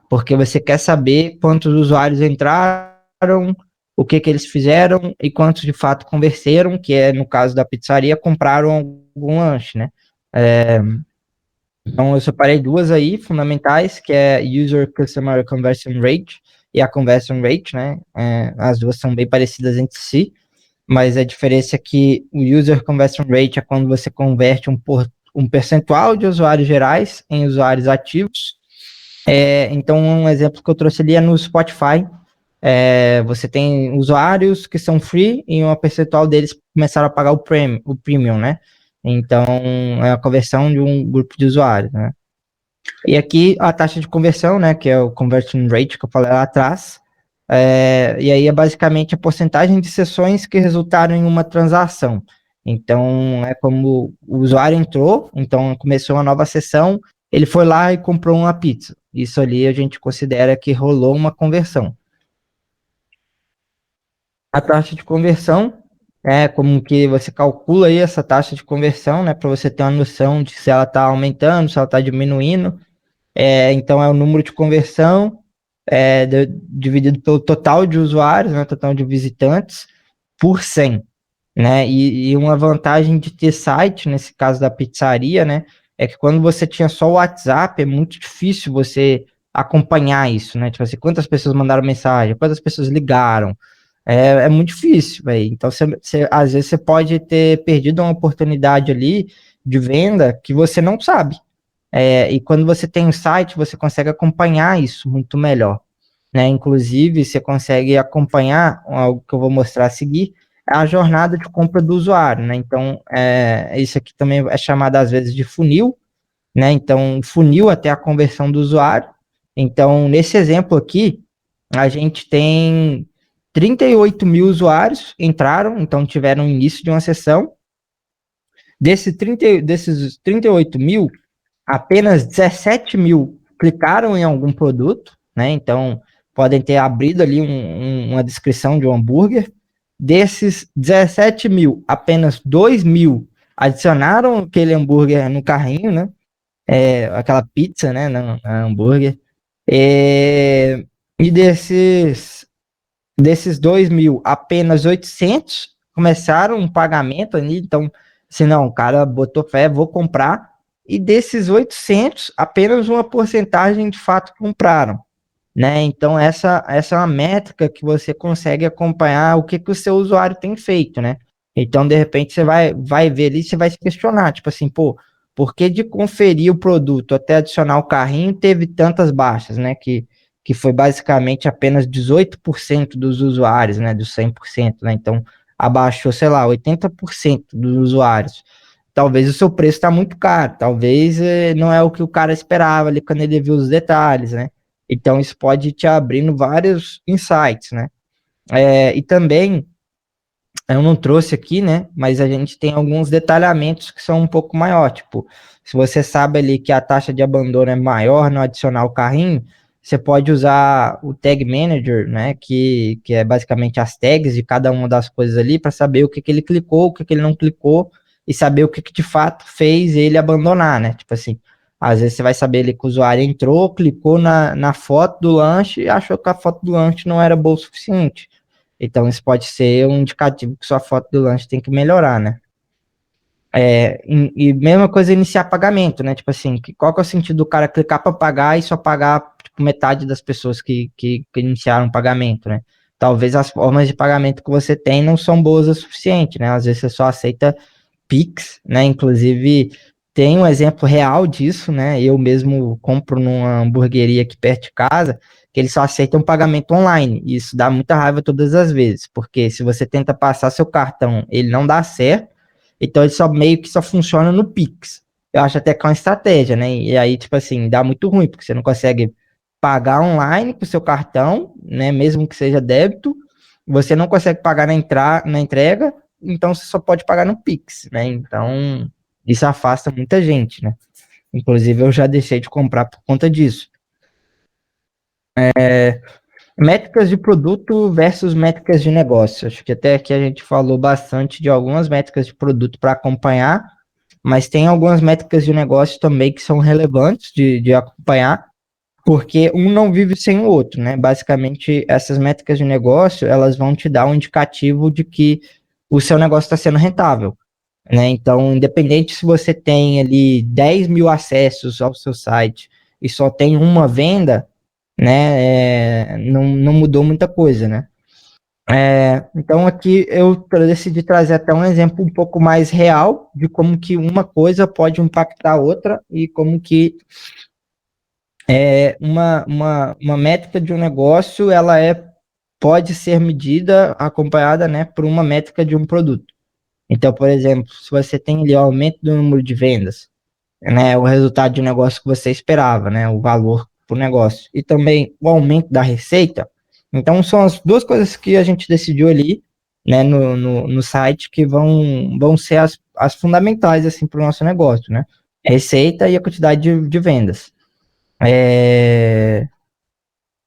porque você quer saber quantos usuários entraram, o que eles fizeram e quantos de fato converteram, que é no caso da pizzaria, compraram algum lanche, né? Então eu separei duas aí fundamentais, que é User Customer Conversion Rate e a Conversion Rate, né? As duas são bem parecidas entre si, mas a diferença é que o User Conversion Rate é quando você converte um percentual de usuários gerais em usuários ativos. Então, um exemplo que eu trouxe ali é no Spotify. Você tem usuários que são free e um percentual deles começaram a pagar o premium, né? Então, é a conversão de um grupo de usuários, né? E aqui a taxa de conversão, né, que é o conversion rate que eu falei lá atrás, e aí é basicamente a porcentagem de sessões que resultaram em uma transação. Então, é como o usuário entrou, então começou uma nova sessão, ele foi lá e comprou uma pizza. Isso ali a gente considera que rolou uma conversão. A taxa de conversão como que você calcula aí essa taxa de conversão, né, para você ter uma noção de se ela está aumentando, se ela está diminuindo. Então é o número de conversão dividido pelo total de usuários, né, total de visitantes, por 100, né? E uma vantagem de ter site, nesse caso da pizzaria, né, é que quando você tinha só o WhatsApp, é muito difícil você acompanhar isso, né? Tipo assim, quantas pessoas mandaram mensagem, quantas pessoas ligaram, é muito difícil, velho. Então, às vezes você pode ter perdido uma oportunidade ali de venda que você não sabe. E quando você tem um site, você consegue acompanhar isso muito melhor, né? Inclusive, você consegue acompanhar algo que eu vou mostrar a seguir, é a jornada de compra do usuário, né? Então, isso aqui também é chamado às vezes de funil, né? Então, funil até a conversão do usuário. Então, nesse exemplo aqui, a gente tem 38 mil usuários entraram, então tiveram início de uma sessão. Desses 38 mil, apenas 17 mil clicaram em algum produto, né? Então, podem ter abrido ali uma descrição de um hambúrguer. Desses 17 mil, apenas 2 mil adicionaram aquele hambúrguer no carrinho, né? Aquela pizza, né? Não, hambúrguer. E desses 2 mil, apenas 800 começaram um pagamento ali. Então, se não, o cara botou fé, vou comprar. E desses 800, apenas uma porcentagem de fato compraram, né? Então, essa é uma métrica que você consegue acompanhar o que o seu usuário tem feito, né? Então, de repente, você vai ver ali, você vai se questionar, tipo assim, pô, por que de conferir o produto até adicionar o carrinho teve tantas baixas, né? Que foi basicamente apenas 18% dos usuários, né? Dos 100%, né? Então, abaixou, sei lá, 80% dos usuários. Talvez o seu preço está muito caro, talvez não é o que o cara esperava ali quando ele viu os detalhes, né? Então, isso pode te abrindo vários insights, né? E também, eu não trouxe aqui, né? Mas a gente tem alguns detalhamentos que são um pouco maior. Tipo, se você sabe ali que a taxa de abandono é maior no adicionar o carrinho, você pode usar o Tag Manager, né? Que é basicamente as tags de cada uma das coisas ali para saber o que ele clicou, o que ele não clicou e saber o que de fato fez ele abandonar, né? Tipo assim, às vezes você vai saber ali que o usuário entrou, clicou na foto do lanche e achou que a foto do lanche não era boa o suficiente. Então, isso pode ser um indicativo que sua foto do lanche tem que melhorar, né? E mesma coisa iniciar pagamento, né? Tipo assim, qual que é o sentido do cara clicar para pagar e só pagar tipo, metade das pessoas que iniciaram o pagamento, né? Talvez as formas de pagamento que você tem não são boas o suficiente, né? Às vezes você só aceita Pix, né? Inclusive, tem um exemplo real disso, né? Eu mesmo compro numa hamburgueria aqui perto de casa, que eles só aceitam pagamento online. E isso dá muita raiva todas as vezes, porque se você tenta passar seu cartão, ele não dá certo, então ele só meio que só funciona no Pix. Eu acho até que é uma estratégia, né? E aí, tipo assim, dá muito ruim, porque você não consegue pagar online com o seu cartão, né? Mesmo que seja débito, você não consegue pagar na entrega, então você só pode pagar no Pix, né? Então, isso afasta muita gente, né? Inclusive, eu já deixei de comprar por conta disso. Métricas de produto versus métricas de negócio. Acho que até aqui a gente falou bastante de algumas métricas de produto para acompanhar, mas tem algumas métricas de negócio também que são relevantes de acompanhar, porque um não vive sem o outro, né? Basicamente, essas métricas de negócio, elas vão te dar um indicativo de que o seu negócio está sendo rentável, né? Então, independente se você tem ali 10 mil acessos ao seu site e só tem uma venda, né? Não mudou muita coisa, né? Então aqui eu decidi trazer até um exemplo um pouco mais real de como que uma coisa pode impactar a outra e como que uma métrica de um negócio ela pode ser medida, acompanhada, né, por uma métrica de um produto. Então, por exemplo, se você tem ali o aumento do número de vendas, né, o resultado de um negócio que você esperava, né, o valor para o negócio, e também o aumento da receita. Então, são as duas coisas que a gente decidiu ali, né, no site, que vão ser as fundamentais, assim, para o nosso negócio, né, receita e a quantidade de vendas.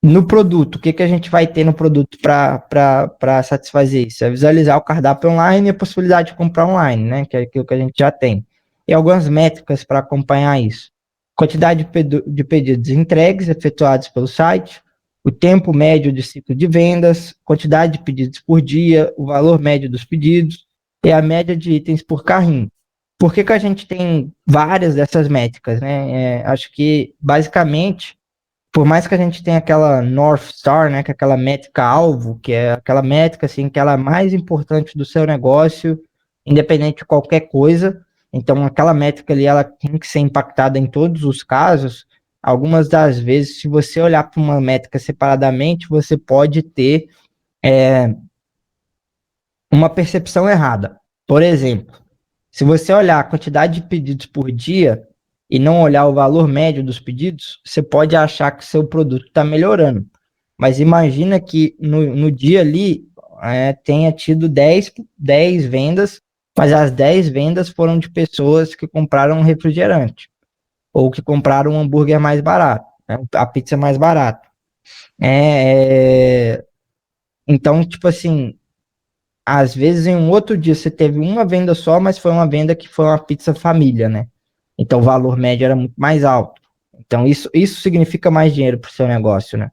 No produto, o que a gente vai ter no produto para satisfazer isso? É visualizar o cardápio online e a possibilidade de comprar online, né? Que é aquilo que a gente já tem. E algumas métricas para acompanhar isso. Quantidade de pedidos entregues efetuados pelo site, o tempo médio de ciclo de vendas, quantidade de pedidos por dia, o valor médio dos pedidos e a média de itens por carrinho. Por que a gente tem várias dessas métricas, né? Acho que, basicamente, por mais que a gente tenha aquela North Star, né, que é aquela métrica-alvo, que é aquela métrica, assim, que ela é mais importante do seu negócio, independente de qualquer coisa, então aquela métrica ali, ela tem que ser impactada em todos os casos. Algumas das vezes, se você olhar para uma métrica separadamente, você pode ter uma percepção errada. Por exemplo, se você olhar a quantidade de pedidos por dia e não olhar o valor médio dos pedidos, você pode achar que seu produto está melhorando. Mas imagina que no dia ali tenha tido 10 vendas, mas as 10 vendas foram de pessoas que compraram um refrigerante ou que compraram um hambúrguer mais barato, né, a pizza mais barata. Então, tipo assim, às vezes em um outro dia você teve uma venda só, mas foi uma venda que foi uma pizza família, né? Então o valor médio era muito mais alto. Então isso significa mais dinheiro para o seu negócio, né?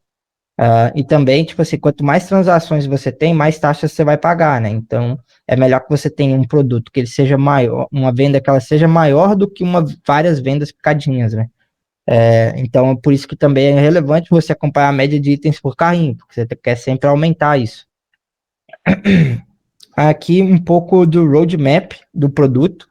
E também, tipo assim, quanto mais transações você tem, mais taxas você vai pagar, né? Então é melhor que você tenha um produto que ele seja maior, uma venda que ela seja maior do que várias vendas picadinhas, né? Então é por isso que também é relevante você acompanhar a média de itens por carrinho, porque você quer sempre aumentar isso. Aqui um pouco do roadmap do produto.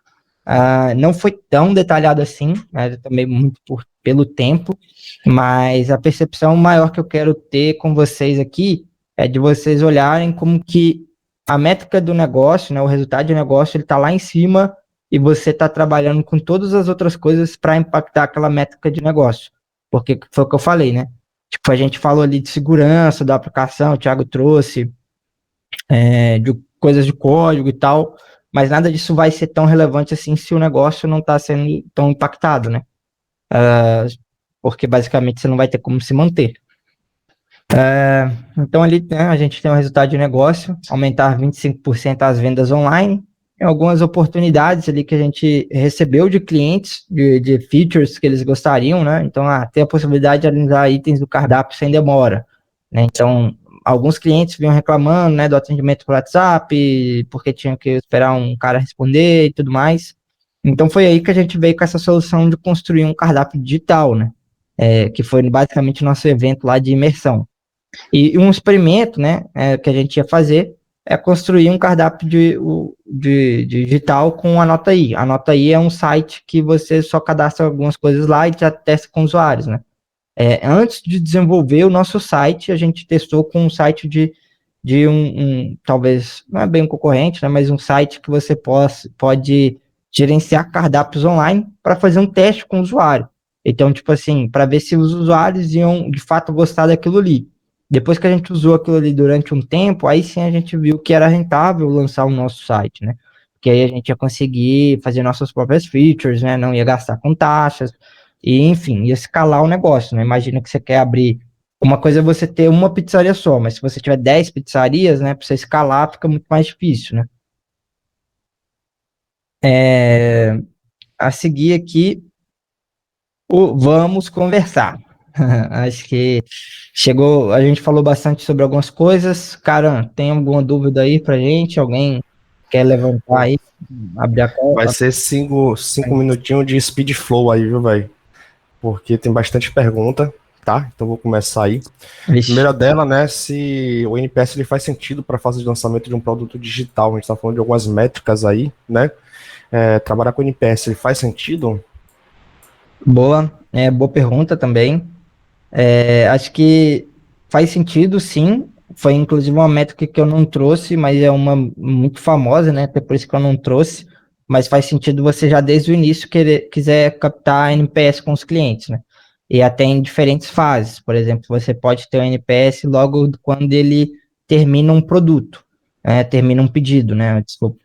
Não foi tão detalhado assim, né, também muito pelo tempo, mas a percepção maior que eu quero ter com vocês aqui é de vocês olharem como que a métrica do negócio, né, o resultado do negócio, ele está lá em cima e você está trabalhando com todas as outras coisas para impactar aquela métrica de negócio. Porque foi o que eu falei, né? Tipo, a gente falou ali de segurança da aplicação, o Thiago trouxe, de coisas de código e tal, mas nada disso vai ser tão relevante assim se o negócio não está sendo tão impactado, né? Porque basicamente você não vai ter como se manter. Então ali, né, a gente tem um resultado de negócio, aumentar 25% as vendas online, tem algumas oportunidades ali que a gente recebeu de clientes, de features que eles gostariam, né? Então, tem a possibilidade de analisar itens do cardápio sem demora, né? Então, alguns clientes vinham reclamando, né, do atendimento por WhatsApp, porque tinham que esperar um cara responder e tudo mais. Então foi aí que a gente veio com essa solução de construir um cardápio digital, né, que foi basicamente nosso evento lá de imersão. E um experimento, né, que a gente ia fazer é construir um cardápio de digital com a Anota Aí. A Anota Aí é um site que você só cadastra algumas coisas lá e já testa com usuários, né. Antes de desenvolver o nosso site, a gente testou com um site de talvez, não é bem um concorrente, né, mas um site que você pode gerenciar cardápios online para fazer um teste com o usuário. Então, tipo assim, para ver se os usuários iam, de fato, gostar daquilo ali. Depois que a gente usou aquilo ali durante um tempo, aí sim a gente viu que era rentável lançar o nosso site, né? Porque aí a gente ia conseguir fazer nossas próprias features, né? Não ia gastar com taxas, e enfim, ia escalar o negócio, né? Imagina que você quer abrir, uma coisa é você ter uma pizzaria só, mas se você tiver 10 pizzarias, né, para você escalar fica muito mais difícil, né? A seguir aqui, vamos conversar. Acho que a gente falou bastante sobre algumas coisas. Cara, tem alguma dúvida aí pra gente? Alguém quer levantar aí? Abrir a conta? Vai ser 5 minutinhos de speed flow aí, viu, velho? Porque tem bastante pergunta, tá? Então vou começar aí. A primeira dela, né, se o NPS ele faz sentido para a fase de lançamento de um produto digital. A gente está falando de algumas métricas aí, né? Trabalhar com NPS, ele faz sentido? Boa pergunta também. Acho que faz sentido, sim. Foi inclusive uma métrica que eu não trouxe, mas é uma muito famosa, né? Até por isso que eu não trouxe. Mas faz sentido você já desde o início quiser captar NPS com os clientes, né? E até em diferentes fases. Por exemplo, você pode ter o NPS logo quando ele termina um produto, termina um pedido, né? Desculpa.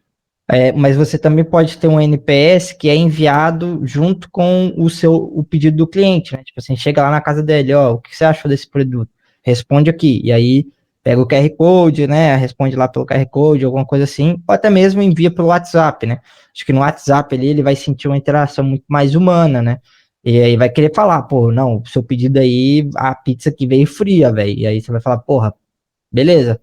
Mas você também pode ter um NPS que é enviado junto com o pedido do cliente, né? Tipo assim, chega lá na casa dele, ó, o que você achou desse produto? responde aqui. E aí pega o QR Code, né? Responde lá pelo QR Code, alguma coisa assim, ou até mesmo envia pelo WhatsApp, né? Acho que no WhatsApp ali ele vai sentir uma interação muito mais humana, né? E aí vai querer falar, pô, não, seu pedido aí, a pizza que veio fria, velho. E aí você vai falar, porra, beleza.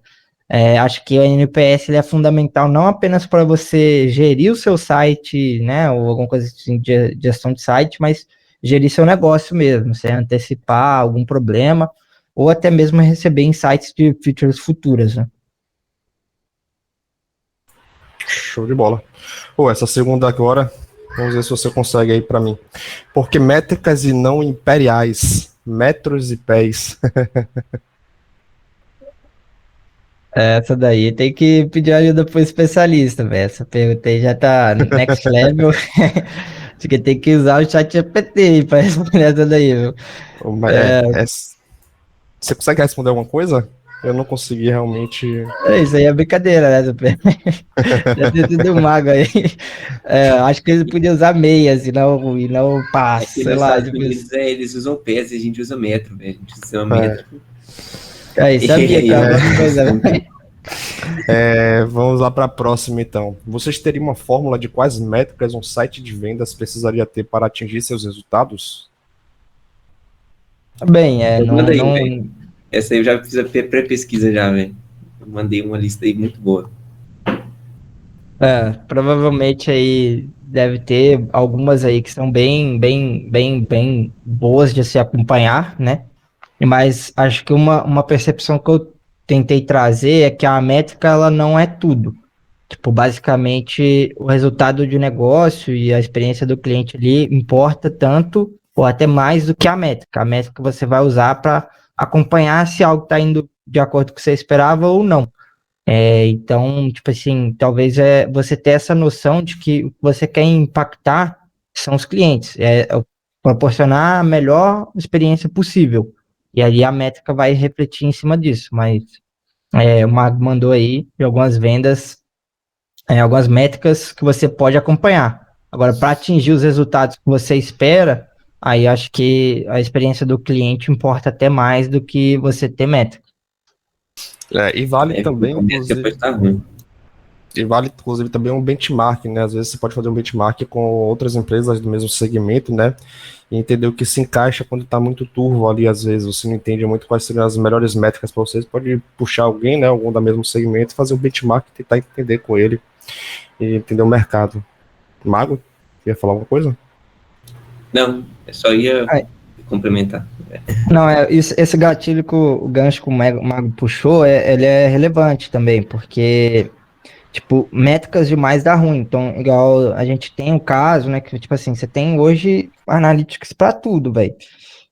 Acho que o NPS ele é fundamental não apenas para você gerir o seu site, né, ou alguma coisa assim de gestão de site, mas gerir seu negócio mesmo, você antecipar algum problema, ou até mesmo receber insights de features futuras, né? Show de bola. Pô, essa segunda agora, vamos ver se você consegue aí para mim. Porque métricas e não imperiais, metros e pés. Essa daí tem que pedir ajuda pro especialista, velho. Essa pergunta aí já tá next level. Acho que tem que usar o chat GPT para responder essa daí, viu? Você consegue responder alguma coisa? Eu não consegui realmente. Isso aí é brincadeira, né? Já tem tudo mago aí. Acho que ele podia usar meias e não passo, Aqui sei nos lá. Estados Unidos, eles usam pés e a gente usa metro, velho. A gente usa metro. Sabia que era alguma coisa, né? Vamos lá para a próxima, então. Vocês teriam uma fórmula de quais métricas um site de vendas precisaria ter para atingir seus resultados? Bem, Manda aí, velho. Essa aí eu já fiz a pré-pesquisa já, velho. Eu mandei uma lista aí muito boa. Provavelmente aí deve ter algumas aí que são bem boas de se acompanhar, né? Mas acho que uma percepção que eu tentei trazer é que a métrica ela não é tudo. Tipo, basicamente o resultado de negócio e a experiência do cliente ali importa tanto ou até mais do que a métrica. A métrica você vai usar para acompanhar se algo está indo de acordo com o que você esperava ou não. Então, tipo assim, talvez você ter essa noção de que o que você quer impactar são os clientes, proporcionar a melhor experiência possível. E aí a métrica vai refletir em cima disso, mas o Mago mandou aí de algumas vendas, algumas métricas que você pode acompanhar. Agora, para atingir os resultados que você espera, aí acho que a experiência do cliente importa até mais do que você ter métrica. E vale também, inclusive. Tá ruim. E vale, inclusive, também um benchmark, né? Às vezes você pode fazer um benchmark com outras empresas do mesmo segmento, né? E entender o que se encaixa quando está muito turvo ali, às vezes você não entende muito quais seriam as melhores métricas para vocês, pode puxar alguém, né? Algum do mesmo segmento, fazer um benchmark e tentar entender com ele e entender o mercado. Mago, quer falar alguma coisa? Não, eu só ia complementar. Não, esse gatilho que o gancho que o Mago puxou, ele é relevante também, porque, tipo, métricas demais dá ruim. Então, igual a gente tem um caso, né, que, tipo assim, você tem hoje analytics para tudo, velho.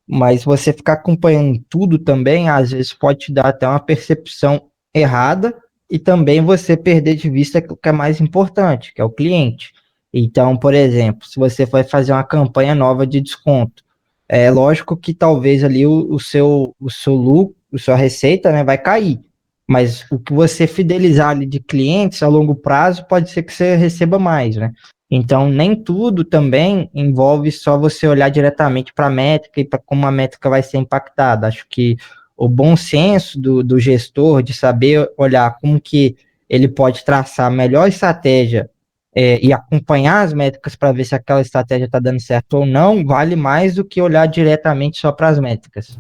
Mas você ficar acompanhando tudo também, às vezes pode te dar até uma percepção errada e também você perder de vista o que é mais importante, que é o cliente. Então, por exemplo, se você vai fazer uma campanha nova de desconto, é lógico que talvez ali o seu lucro, a sua receita, né, vai cair. Mas o que você fidelizar ali de clientes a longo prazo pode ser que você receba mais, né? Então, nem tudo também envolve só você olhar diretamente para a métrica e para como a métrica vai ser impactada. Acho que o bom senso do gestor de saber olhar como que ele pode traçar a melhor estratégia e acompanhar as métricas para ver se aquela estratégia está dando certo ou não, vale mais do que olhar diretamente só para as métricas.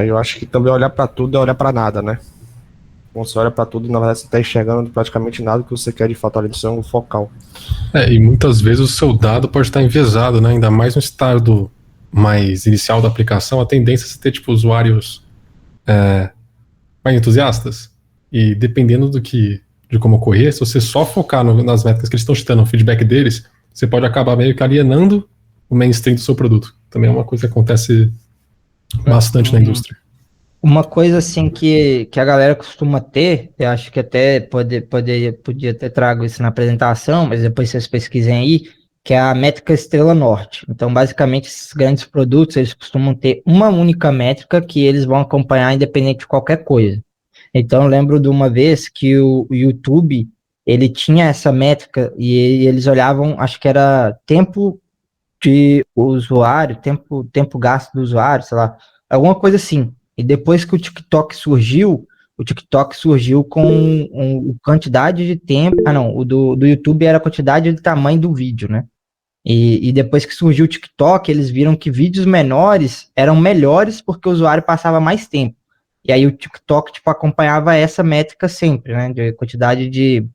Eu acho que também olhar para tudo é olhar para nada, né? Quando você olha para tudo, na verdade você está enxergando praticamente nada que você quer de fato ali do seu focal. E muitas vezes o seu dado pode estar enviesado, né? Ainda mais no estado mais inicial da aplicação, a tendência é você ter tipo usuários mais entusiastas. E dependendo de como ocorrer, se você só focar nas métricas que eles estão te dando, o feedback deles, você pode acabar meio que alienando o mainstream do seu produto. Também é uma coisa que acontece bastante na indústria. Uma coisa assim que a galera costuma ter, eu acho que até podia ter trago isso na apresentação, mas depois vocês pesquisem aí, que é a métrica Estrela Norte. Então, basicamente, esses grandes produtos, eles costumam ter uma única métrica que eles vão acompanhar independente de qualquer coisa. Então, eu lembro de uma vez que o YouTube, ele tinha essa métrica e eles olhavam, acho que era tempo de usuário, tempo gasto do usuário, sei lá, alguma coisa assim. E depois que o TikTok surgiu com quantidade de tempo. Ah, não, o do YouTube era a quantidade de tamanho do vídeo, né? E depois que surgiu o TikTok, eles viram que vídeos menores eram melhores porque o usuário passava mais tempo. E aí o TikTok, tipo, acompanhava essa métrica sempre, né? De quantidade de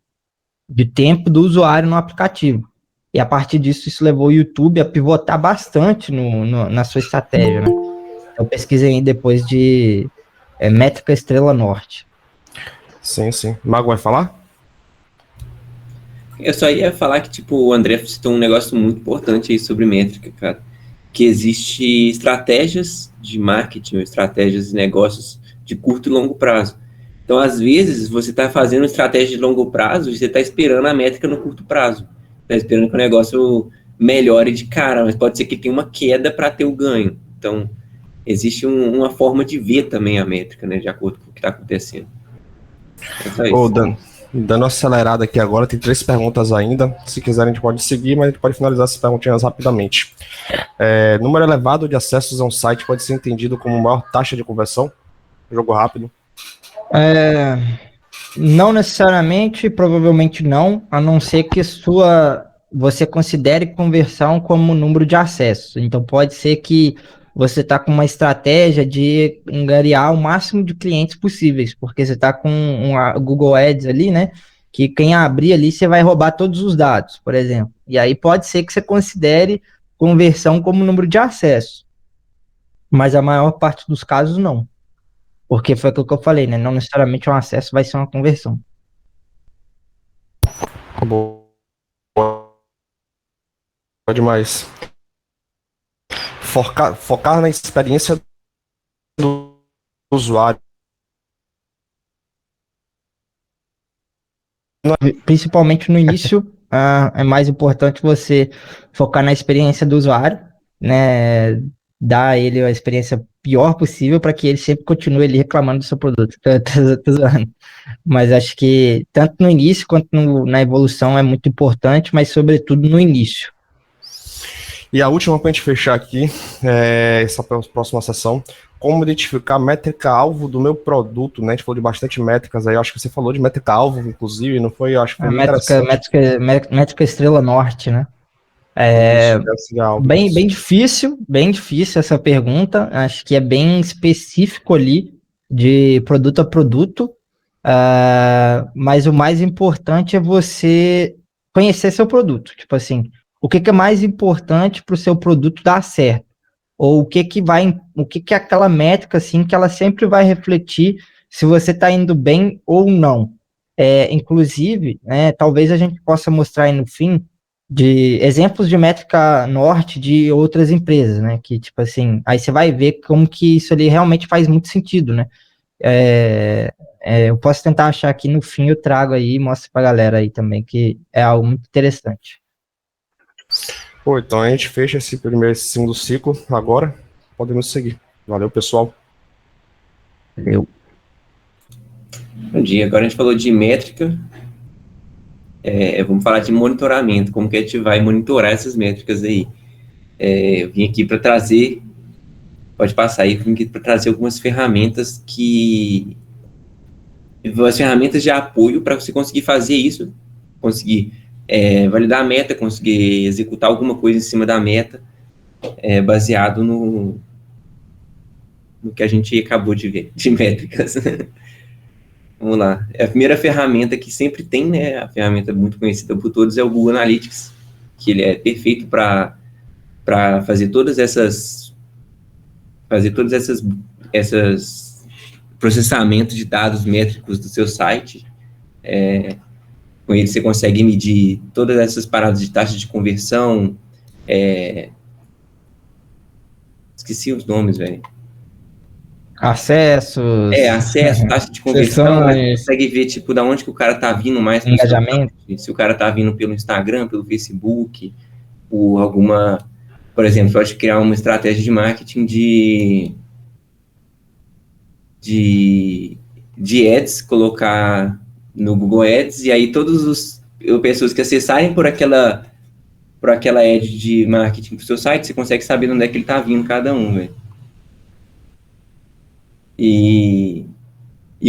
tempo do usuário no aplicativo. E a partir disso, isso levou o YouTube a pivotar bastante na sua estratégia, né? Eu pesquisei depois de métrica Estrela Norte. Sim, sim. Mago vai falar? Eu só ia falar que, tipo, o André citou um negócio muito importante aí sobre métrica, cara. Que existe estratégias de marketing, ou estratégias de negócios de curto e longo prazo. Então, às vezes, você está fazendo uma estratégia de longo prazo e você está esperando a métrica no curto prazo. Está esperando que o negócio melhore de cara, mas pode ser que tenha uma queda para ter o ganho. Então, existe uma forma de ver também a métrica, né, de acordo com o que está acontecendo. É só isso. Ô, dando uma acelerada aqui agora, tem 3 perguntas ainda. Se quiserem, a gente pode seguir, mas a gente pode finalizar essas perguntinhas rapidamente. Número elevado de acessos a um site pode ser entendido como maior taxa de conversão? Jogo rápido. Não necessariamente, provavelmente não, a não ser que você considere conversão como número de acessos. Então pode ser que você está com uma estratégia de angariar o máximo de clientes possíveis, porque você está com um Google Ads ali, né? Que quem abrir ali, você vai roubar todos os dados, por exemplo. E aí pode ser que você considere conversão como número de acessos. Mas a maior parte dos casos, não. Porque foi aquilo que eu falei, né? Não necessariamente um acesso vai ser uma conversão. Boa demais. Focar na experiência do usuário. Principalmente no início, é mais importante você focar na experiência do usuário, né? Dar a ele a experiência pior possível para que ele sempre continue ali reclamando do seu produto. Tô zoando. Mas acho que tanto no início quanto na evolução é muito importante, mas sobretudo no início. E a última para a gente fechar aqui, essa próxima sessão, como identificar a métrica-alvo do meu produto, né? A gente falou de bastante métricas aí, eu acho que você falou de métrica-alvo, inclusive, não foi? Eu acho que foi métrica Estrela Norte, né? Bem difícil essa pergunta, acho que é bem específico ali, de produto a produto, mas o mais importante é você conhecer seu produto, tipo assim, o que é mais importante para o seu produto dar certo, ou o que é aquela métrica assim que ela sempre vai refletir se você está indo bem ou não. Inclusive, né, talvez a gente possa mostrar aí no fim de exemplos de métrica norte de outras empresas, né, que tipo assim, aí você vai ver como que isso ali realmente faz muito sentido, né. Eu posso tentar achar aqui no fim, eu trago aí e mostro pra galera aí também, que é algo muito interessante. Pô, então a gente fecha esse segundo ciclo agora. Podemos seguir. Valeu, pessoal. Valeu. Bom dia. Agora a gente falou de métrica. Vamos falar de monitoramento. Como que a gente vai monitorar essas métricas aí? Eu vim aqui para trazer... Pode passar aí. Eu vim aqui para trazer algumas ferramentas as ferramentas de apoio para você conseguir fazer isso, conseguir validar a meta, conseguir executar alguma coisa em cima da meta, baseado no que a gente acabou de ver, de métricas. Vamos lá. A primeira ferramenta que sempre tem, né, a ferramenta muito conhecida por todos, é o Google Analytics, que ele é perfeito para fazer todas essas processamento de dados métricos do seu site. Com ele você consegue medir todas essas paradas de taxa de conversão. Esqueci os nomes, velho. Acessos. Taxa de conversão, mas você consegue ver, tipo, da onde que o cara tá vindo mais. Engajamento. Se o cara tá vindo pelo Instagram, pelo Facebook, por alguma... Por exemplo, pode criar uma estratégia de marketing de ads, colocar no Google Ads, e aí todos os pessoas que acessarem por aquela ad de marketing pro seu site, você consegue saber de onde é que ele tá vindo cada um, velho. E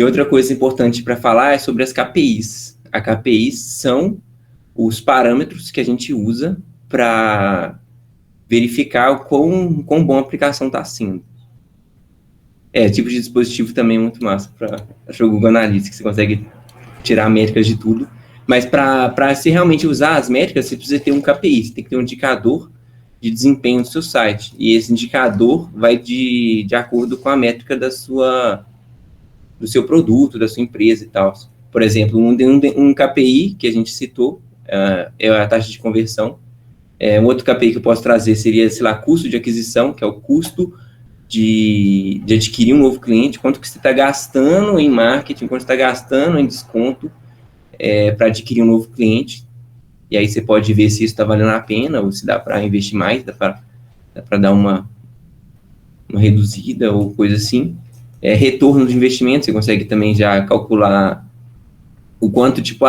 outra coisa importante para falar é sobre as KPIs. As KPIs são os parâmetros que a gente usa para verificar o quão bom a aplicação está sendo. Tipo de dispositivo também é muito massa para o Google Analytics, que você consegue tirar métricas de tudo. Mas para se realmente usar as métricas, você precisa ter um KPI, você tem que ter um indicador de desempenho do seu site. E esse indicador vai de acordo com a métrica do seu produto, da sua empresa e tal. Por exemplo, um KPI que a gente citou é a taxa de conversão. Um outro KPI que eu posso trazer seria, sei lá, custo de aquisição, que é o custo de adquirir um novo cliente, quanto que você está gastando em marketing, quanto você está gastando em desconto para adquirir um novo cliente. E aí você pode ver se isso está valendo a pena, ou se dá para investir mais, dá para dar uma reduzida ou coisa assim. Retorno de investimento, você consegue também já calcular o quanto, tipo,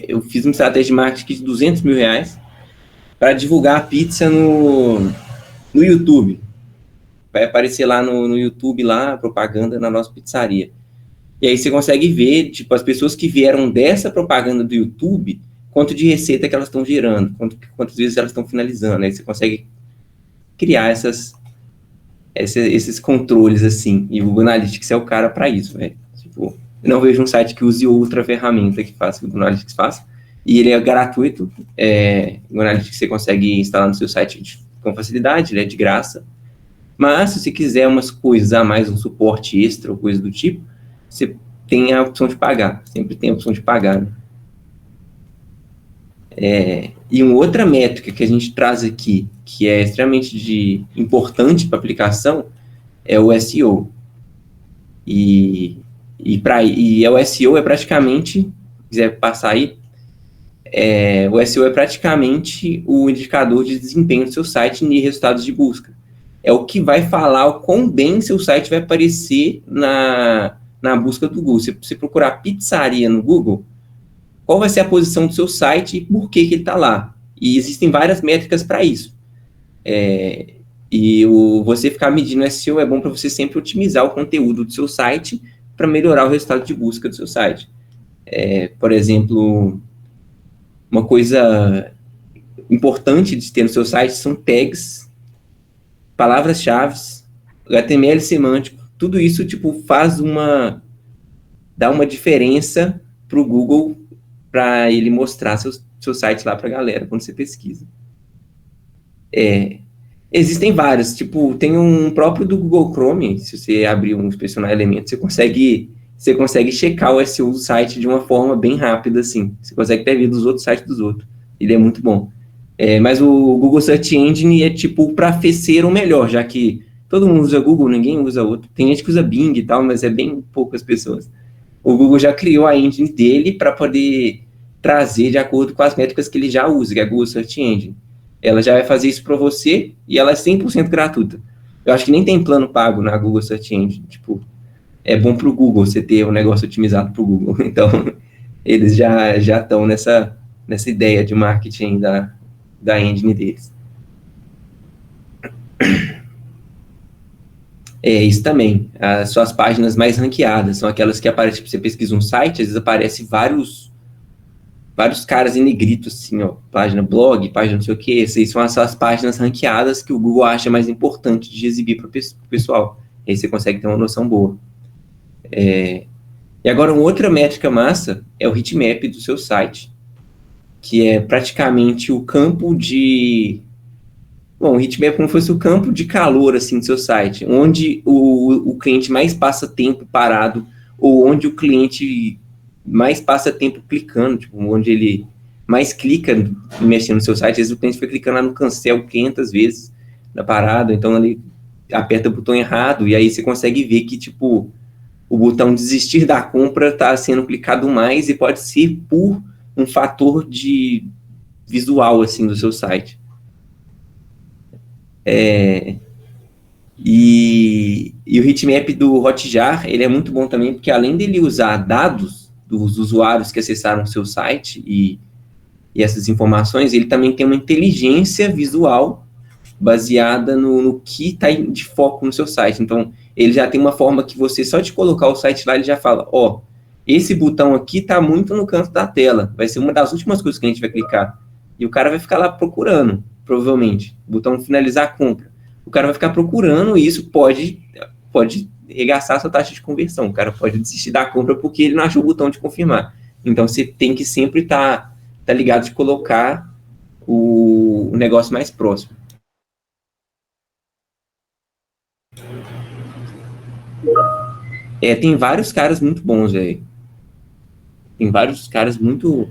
eu fiz uma estratégia de marketing de R$200 mil para divulgar a pizza no YouTube. Vai aparecer lá no YouTube, lá, propaganda na nossa pizzaria. E aí você consegue ver, tipo, as pessoas que vieram dessa propaganda do YouTube, quanto de receita que elas estão gerando, quantas vezes elas estão finalizando. Aí você consegue criar esses controles, assim. E o Google Analytics é o cara para isso, velho. Tipo, eu não vejo um site que use outra ferramenta que faça o que o Google Analytics faz. E ele é gratuito. O Google Analytics você consegue instalar no seu site com facilidade, ele é de graça. Mas, se você quiser umas coisas a mais, um suporte extra ou coisa do tipo, você tem a opção de pagar. Sempre tem a opção de pagar, né? E uma outra métrica que a gente traz aqui, que é extremamente importante para a aplicação, é o SEO. E o SEO é praticamente, se quiser passar aí, o SEO é praticamente o indicador de desempenho do seu site em resultados de busca. É o que vai falar o quão bem seu site vai aparecer na busca do Google. Se você procurar pizzaria no Google, qual vai ser a posição do seu site e por que ele está lá. E existem várias métricas para isso. Você ficar medindo SEO é bom para você sempre otimizar o conteúdo do seu site para melhorar o resultado de busca do seu site. Por exemplo, uma coisa importante de ter no seu site são tags, palavras-chave, HTML semântico. Tudo isso tipo, dá uma diferença para o Google, para ele mostrar seu site lá para a galera, quando você pesquisa. Existem vários, tipo, tem um próprio do Google Chrome, se você abrir um inspecionar elementos, você consegue checar o SEO do site de uma forma bem rápida, assim. Você consegue até ver dos outros sites dos outros. Ele é muito bom. Mas o Google Search Engine é, tipo, para ser o melhor, já que todo mundo usa Google, ninguém usa outro. Tem gente que usa Bing e tal, mas é bem poucas pessoas. O Google já criou a engine dele para poder trazer de acordo com as métricas que ele já usa, que é a Google Search Engine. Ela já vai fazer isso para você e ela é 100% gratuita. Eu acho que nem tem plano pago na Google Search Engine. Tipo, é bom para o Google você ter um negócio otimizado para o Google. Então, eles já estão nessa ideia de marketing da engine deles. Isso também. As suas páginas mais ranqueadas são aquelas que aparecem, tipo, você pesquisa um site, às vezes aparece vários caras em negrito, assim, ó, página blog, página não sei o que, essas são as páginas ranqueadas que o Google acha mais importante de exibir para o pessoal. Aí você consegue ter uma noção boa. E agora, uma outra métrica massa é o heatmap do seu site, que é praticamente o campo de... Bom, o heatmap é como se fosse o campo de calor, assim, do seu site, onde o cliente mais passa tempo parado, ou onde o cliente mais passa tempo clicando, tipo, onde ele mais clica mexendo no seu site. Às vezes o cliente foi clicando lá no cancel 500 vezes na parada, então ele aperta o botão errado, e aí você consegue ver que, tipo, o botão desistir da compra está sendo clicado mais, e pode ser por um fator de visual, assim, do seu site. E o heatmap do Hotjar, ele é muito bom também, porque além dele usar dados dos usuários que acessaram o seu site e essas informações, ele também tem uma inteligência visual baseada no que está de foco no seu site. Então, ele já tem uma forma que você, só de colocar o site lá, ele já fala, ó, esse botão aqui tá muito no canto da tela, vai ser uma das últimas coisas que a gente vai clicar. E o cara vai ficar lá procurando, provavelmente, botão finalizar a compra. O cara vai ficar procurando e isso pode regaçar a sua taxa de conversão. O cara pode desistir da compra porque ele não achou o botão de confirmar. Então, você tem que sempre estar ligado de colocar o negócio mais próximo. Tem vários caras muito bons, velho. Tem vários caras muito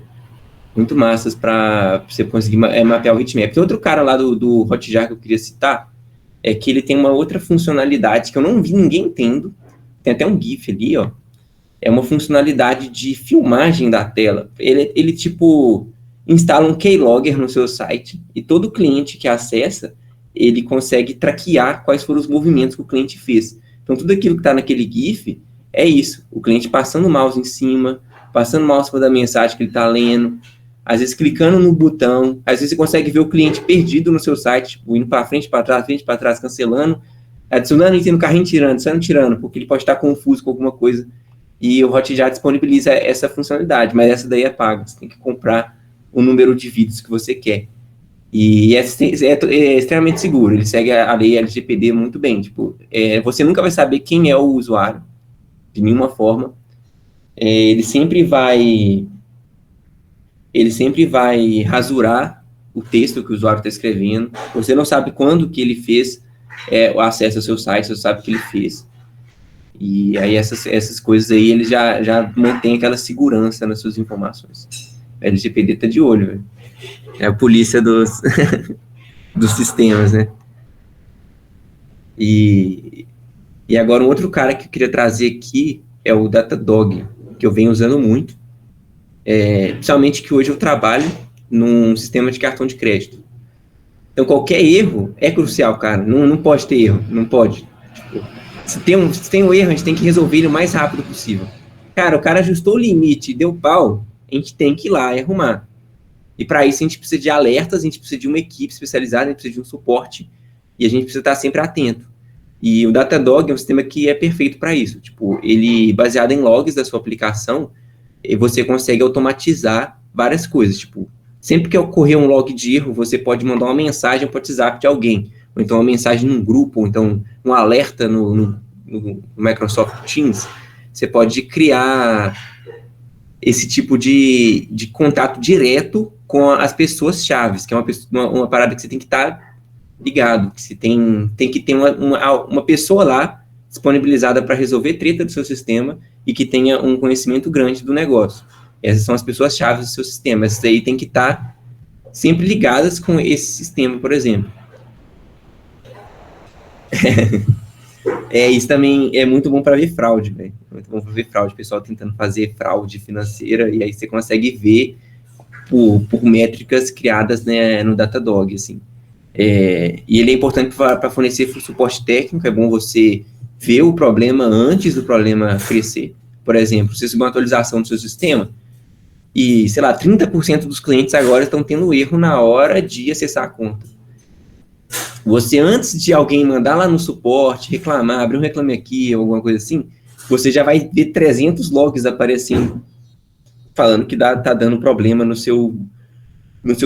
massas para você conseguir mapear o heatmap. Tem outro cara lá do Hotjar que eu queria citar, é que ele tem uma outra funcionalidade que eu não vi ninguém tendo. Tem até um GIF ali, ó. É uma funcionalidade de filmagem da tela. Ele tipo, instala um keylogger no seu site e todo cliente que acessa, ele consegue traquear quais foram os movimentos que o cliente fez. Então, tudo aquilo que está naquele GIF é isso. O cliente passando o mouse em cima, passando o mouse para dar mensagem que ele está lendo, às vezes clicando no botão, às vezes você consegue ver o cliente perdido no seu site, tipo, indo para frente, para trás, cancelando, adicionando item no carrinho, tirando, porque ele pode estar confuso com alguma coisa. E o Hotjar disponibiliza essa funcionalidade, mas essa daí é paga. Você tem que comprar o número de vídeos que você quer. E é extremamente seguro. Ele segue a lei LGPD muito bem. Tipo, você nunca vai saber quem é o usuário, de nenhuma forma. Ele sempre vai rasurar o texto que o usuário está escrevendo. Você não sabe quando que ele fez o acesso ao seu site, você sabe que ele fez. E aí essas coisas aí, ele já mantém aquela segurança nas suas informações. A LGPD tá de olho, velho. É a polícia dos sistemas, né? E agora um outro cara que eu queria trazer aqui é o Datadog, que eu venho usando muito. Principalmente que hoje eu trabalho num sistema de cartão de crédito. Então qualquer erro é crucial, cara. Não pode ter erro, não pode. Tipo, se tem um erro, a gente tem que resolver ele o mais rápido possível. Cara, o cara ajustou o limite, deu pau, a gente tem que ir lá e arrumar. E para isso a gente precisa de alertas, a gente precisa de uma equipe especializada, a gente precisa de um suporte, e a gente precisa estar sempre atento. E o Datadog é um sistema que é perfeito para isso. Tipo, ele, baseado em logs da sua aplicação, você consegue automatizar várias coisas. Tipo, sempre que ocorrer um log de erro, você pode mandar uma mensagem para o WhatsApp de alguém, ou então uma mensagem num grupo, ou então um alerta no Microsoft Teams. Você pode criar esse tipo de contato direto com as pessoas chaves, que é uma parada que você tem que estar ligado, que você tem que ter uma pessoa lá disponibilizada para resolver treta do seu sistema e que tenha um conhecimento grande do negócio. Essas são as pessoas chaves do seu sistema. Essas aí tem que estar sempre ligadas com esse sistema, por exemplo. Isso também é muito bom para ver fraude, velho. Muito bom para ver fraude, o pessoal tentando fazer fraude financeira, e aí você consegue ver por métricas criadas, né, no Datadog, assim. E ele é importante para fornecer suporte técnico. É bom você ver o problema antes do problema crescer. Por exemplo, se você tiver uma atualização do seu sistema e, sei lá, 30% dos clientes agora estão tendo erro na hora de acessar a conta. Você, antes de alguém mandar lá no suporte, reclamar, abrir um reclame aqui, ou alguma coisa assim, você já vai ver 300 logs aparecendo, falando que tá dando problema no seu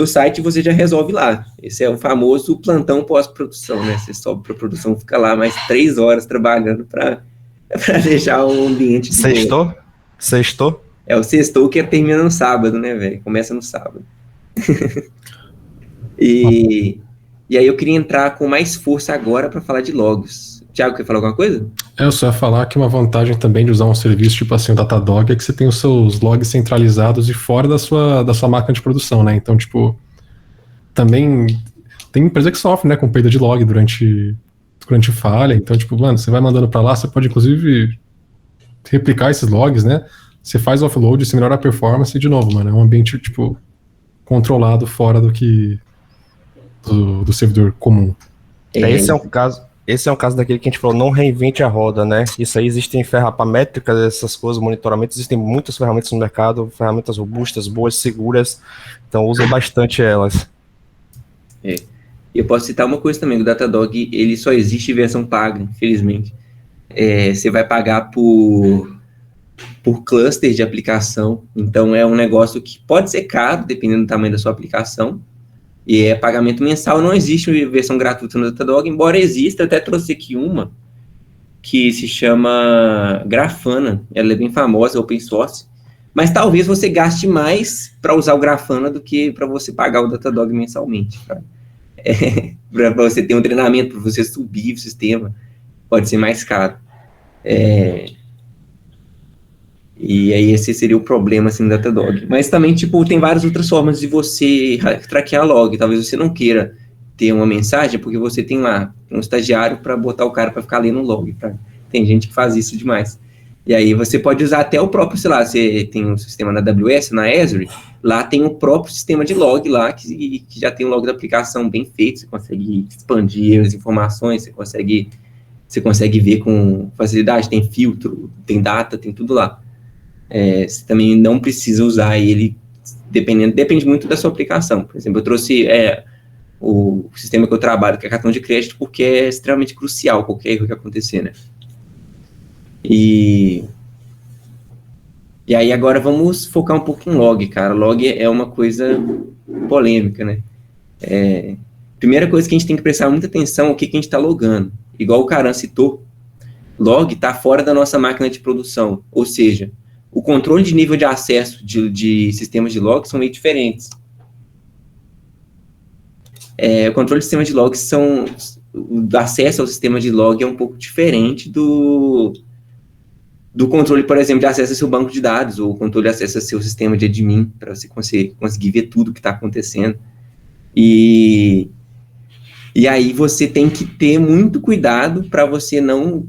site, e você já resolve lá. Esse é o famoso plantão pós-produção, né? Você sobe para a produção, fica lá mais 3 horas trabalhando para deixar o ambiente... Sextou? É o sextou que termina no sábado, né, velho? Começa no sábado. E aí eu queria entrar com mais força agora para falar de logs. Thiago, quer falar alguma coisa? Eu só ia falar que uma vantagem também de usar um serviço tipo assim, o Datadog, é que você tem os seus logs centralizados e fora da sua máquina de produção, né? Então, tipo, também tem empresa que sofre, né, com perda de log durante falha. Então, tipo, mano, você vai mandando para lá, você pode inclusive replicar esses logs, né? Você faz o offload, você melhora a performance e, de novo, mano, é um ambiente, tipo, controlado fora do servidor comum. Esse é um caso daquele que a gente falou, não reinvente a roda, né? Isso aí, existem métricas, essas coisas, monitoramento, existem muitas ferramentas no mercado, ferramentas robustas, boas, seguras, então usem bastante elas. Eu posso citar uma coisa também, o Datadog, ele só existe em versão paga, infelizmente. Você vai pagar por cluster de aplicação, então é um negócio que pode ser caro, dependendo do tamanho da sua aplicação, e é pagamento mensal. Não existe versão gratuita no Datadog, embora exista, eu até trouxe aqui uma, que se chama Grafana, ela é bem famosa, open source, mas talvez você gaste mais para usar o Grafana do que para você pagar o Datadog mensalmente, cara. Para você ter um treinamento, para você subir o sistema, pode ser mais caro. E aí esse seria o problema, assim, do Datadog. Mas também, tipo, tem várias outras formas de você traquear log. Talvez você não queira ter uma mensagem, porque você tem lá um estagiário para botar o cara para ficar lendo log. Tá? Tem gente que faz isso demais. E aí você pode usar até o próprio, sei lá, você tem um sistema na AWS, na Azure, lá tem o próprio sistema de log lá, que já tem o log da aplicação bem feito, você consegue expandir as informações, você consegue ver com facilidade, tem filtro, tem data, tem tudo lá. Você também não precisa usar ele, depende muito da sua aplicação. Por exemplo, eu trouxe o sistema que eu trabalho, que é cartão de crédito, porque é extremamente crucial qualquer erro que acontecer, né? E aí agora vamos focar um pouco em log, cara. Log é uma coisa polêmica, né? Primeira coisa que a gente tem que prestar muita atenção é o que a gente está logando. Igual o Karan citou, log está fora da nossa máquina de produção, ou seja, o controle de nível de acesso de sistemas de log são meio diferentes. O controle de sistemas de log o acesso ao sistema de log é um pouco diferente do controle, por exemplo, de acesso ao seu banco de dados, ou o controle de acesso ao seu sistema de admin, para você conseguir ver tudo que está acontecendo. E aí você tem que ter muito cuidado para você não,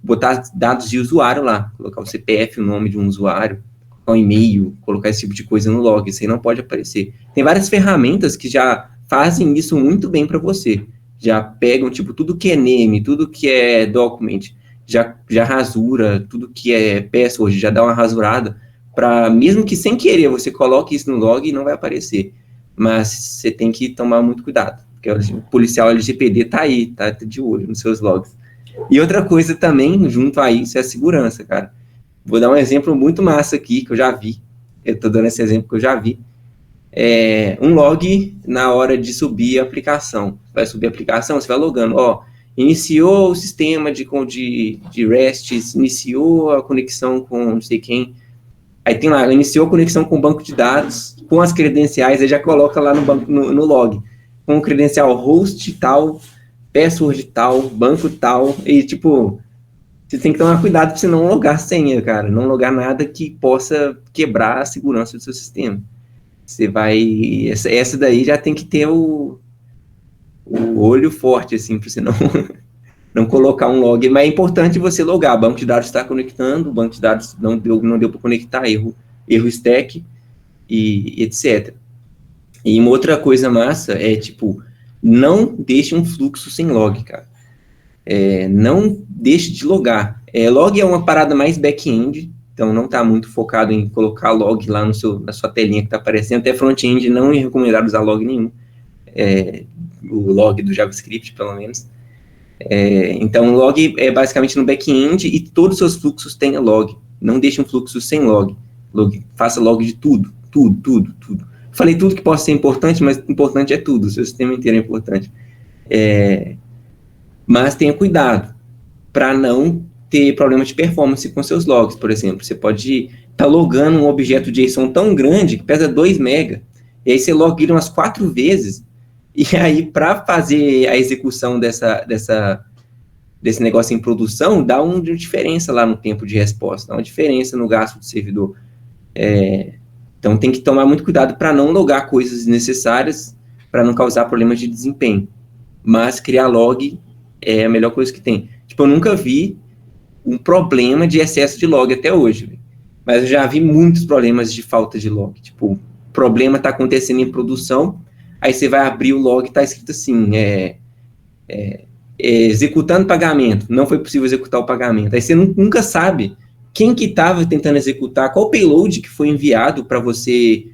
botar dados de usuário lá, colocar o CPF, o nome de um usuário, colocar um e-mail, colocar esse tipo de coisa no log, isso aí não pode aparecer. Tem várias ferramentas que já fazem isso muito bem para você, já pegam, tipo, tudo que é name, tudo que é document, já rasura, tudo que é password, já dá uma rasurada, para, mesmo que sem querer você coloque isso no log, não vai aparecer. Mas você tem que tomar muito cuidado, porque o policial LGPD tá aí, tá de olho nos seus logs. E outra coisa também, junto a isso, é a segurança, cara. Vou dar um exemplo muito massa aqui, que eu já vi. Eu tô dando esse exemplo que eu já vi. Um log na hora de subir a aplicação. Vai subir a aplicação, você vai logando, iniciou o sistema de REST, iniciou a conexão com não sei quem. Aí tem lá, iniciou a conexão com o banco de dados, com as credenciais, aí já coloca lá no log, com o credencial host tal, password tal, banco tal, e tipo, você tem que tomar cuidado para você não logar senha, cara, não logar nada que possa quebrar a segurança do seu sistema. Você vai, essa daí já tem que ter o olho forte, assim, para você não colocar um log, mas é importante você logar, o banco de dados está conectando, o banco de dados não deu para conectar, erro stack, e etc. E uma outra coisa massa é, tipo, não deixe um fluxo sem log, cara. Não deixe de logar. Log é uma parada mais back-end, então não está muito focado em colocar log lá na sua telinha que está aparecendo, até front-end não é recomendado usar log nenhum, o log do JavaScript, pelo menos. Então, log é basicamente no back-end e todos os seus fluxos têm log. Não deixe um fluxo sem log. Faça log de tudo. Falei tudo que possa ser importante, mas importante é tudo. O seu sistema inteiro é importante. Mas tenha cuidado para não ter problema de performance com seus logs, por exemplo. Você pode estar logando um objeto JSON tão grande que pesa 2 MB. E aí você loga ele umas 4 vezes. E aí, para fazer a execução desse negócio em produção, dá uma diferença lá no tempo de resposta, dá uma diferença no gasto do servidor. Então, tem que tomar muito cuidado para não logar coisas desnecessárias, para não causar problemas de desempenho. Mas criar log é a melhor coisa que tem. Tipo, eu nunca vi um problema de excesso de log até hoje, mas eu já vi muitos problemas de falta de log. Tipo, o problema está acontecendo em produção, aí você vai abrir o log e está escrito assim, executando pagamento, não foi possível executar o pagamento. Aí você nunca sabe quem que estava tentando executar, qual payload que foi enviado para você,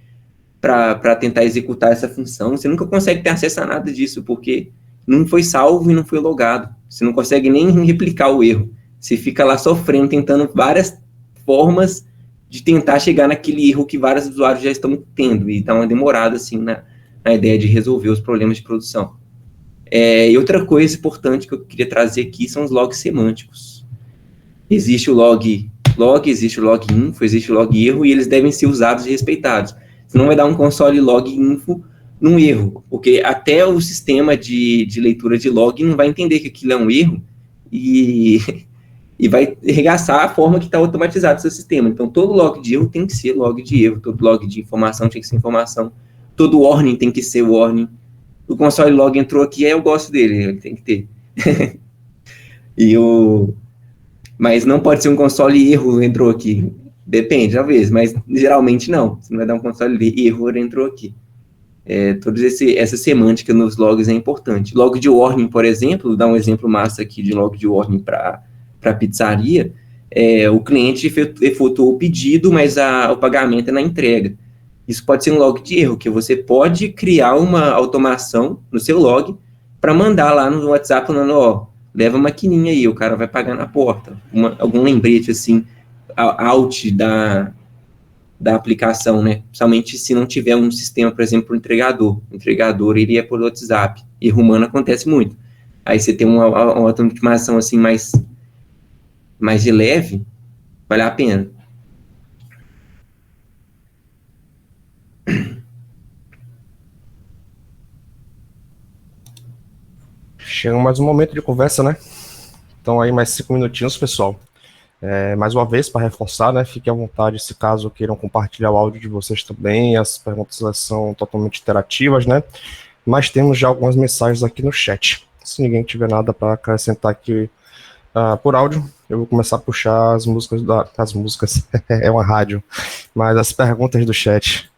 para tentar executar essa função. Você nunca consegue ter acesso a nada disso, porque não foi salvo e não foi logado. Você não consegue nem replicar o erro. Você fica lá sofrendo, tentando várias formas de tentar chegar naquele erro que vários usuários já estão tendo, e dá uma demorada, assim, na ideia de resolver os problemas de produção. E outra coisa importante que eu queria trazer aqui são os logs semânticos. Existe o log, existe o log info, existe o log erro, e eles devem ser usados e respeitados. Senão vai dar um console log info num erro, porque até o sistema de leitura de log não vai entender que aquilo é um erro, e vai regaçar a forma que está automatizado o seu sistema. Então, todo log de erro tem que ser log de erro, todo log de informação tem que ser informação, todo warning tem que ser warning. O console log entrou aqui, eu gosto dele, ele tem que ter. Mas não pode ser um console erro entrou aqui. Depende, talvez, mas geralmente não. Você não vai dar um console erro entrou aqui. Toda essa semântica nos logs é importante. Log de warning, por exemplo, vou dar um exemplo massa aqui de log de warning para pizzaria. O cliente efetuou o pedido, mas o pagamento é na entrega. Isso pode ser um log de erro, que você pode criar uma automação no seu log para mandar lá no WhatsApp falando, leva a maquininha aí, o cara vai pagar na porta. Algum lembrete, assim, out da aplicação, né? Principalmente se não tiver um sistema, por exemplo, para o entregador. O entregador iria por WhatsApp. Erro humano acontece muito. Aí você tem uma automação, assim, mais de leve, vale a pena. Chega mais um momento de conversa, né? Então aí mais 5 minutinhos, pessoal. Mais uma vez, para reforçar, né? Fiquem à vontade, se caso queiram compartilhar o áudio de vocês também. As perguntas são totalmente interativas, né? Mas temos já algumas mensagens aqui no chat. Se ninguém tiver nada para acrescentar aqui por áudio, eu vou começar a puxar as músicas, as músicas, é uma rádio, mas as perguntas do chat.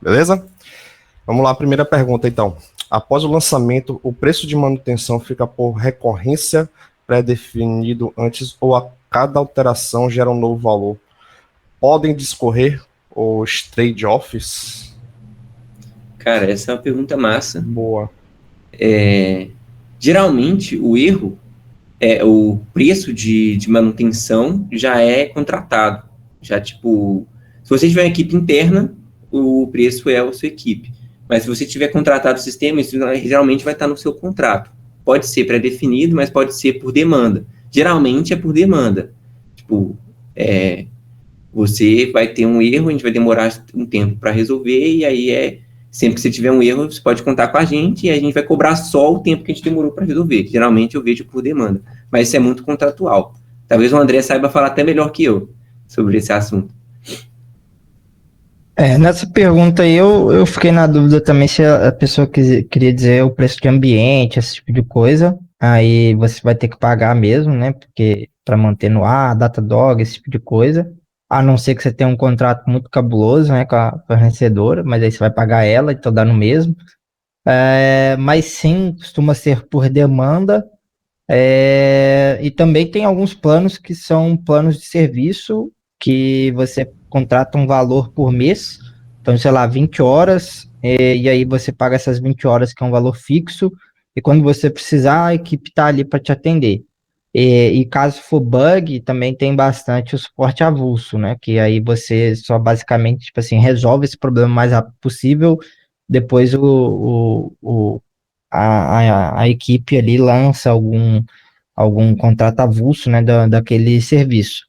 Beleza? Vamos lá, a primeira pergunta, então. Após o lançamento, o preço de manutenção fica por recorrência pré-definido antes ou a cada alteração gera um novo valor? Podem discorrer os trade-offs? Cara, essa é uma pergunta massa. Boa. Geralmente, o erro, o preço de manutenção já é contratado. Já, tipo, se você tiver uma equipe interna, o preço é a sua equipe. Mas se você tiver contratado o sistema, isso geralmente vai estar no seu contrato. Pode ser pré-definido, mas pode ser por demanda. Geralmente é por demanda. Tipo, você vai ter um erro, a gente vai demorar um tempo para resolver, e aí sempre que você tiver um erro, você pode contar com a gente, e a gente vai cobrar só o tempo que a gente demorou para resolver. Geralmente eu vejo por demanda. Mas isso é muito contratual. Talvez o André saiba falar até melhor que eu sobre esse assunto. Nessa pergunta aí eu fiquei na dúvida também se a pessoa queria dizer o preço de ambiente, esse tipo de coisa. Aí você vai ter que pagar mesmo, né? Porque para manter no ar, Datadog, esse tipo de coisa. A não ser que você tenha um contrato muito cabuloso, né, com a fornecedora, mas aí você vai pagar ela, então dá no mesmo. Mas sim, costuma ser por demanda. E também tem alguns planos que são planos de serviço que você contrata um valor por mês, então, sei lá, 20 horas, e aí você paga essas 20 horas, que é um valor fixo, e quando você precisar, a equipe está ali para te atender. E caso for bug, também tem bastante o suporte avulso, né, que aí você só basicamente, tipo assim, resolve esse problema o mais rápido possível, depois a equipe ali lança algum contrato avulso, né, daquele serviço.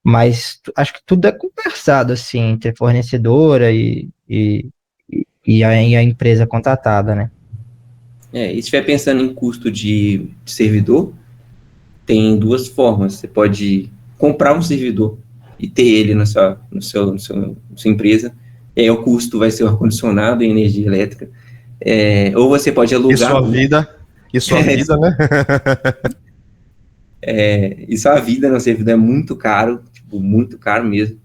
Mas acho que tudo é conversado, assim, entre a fornecedora e a empresa contratada, né? E se estiver pensando em custo de servidor, tem duas formas. Você pode comprar um servidor e ter ele na sua empresa, e aí o custo vai ser o ar-condicionado e energia elétrica. Ou você pode alugar... E sua vida, né? E sua vida no servidor é muito caro, tipo, muito caro mesmo.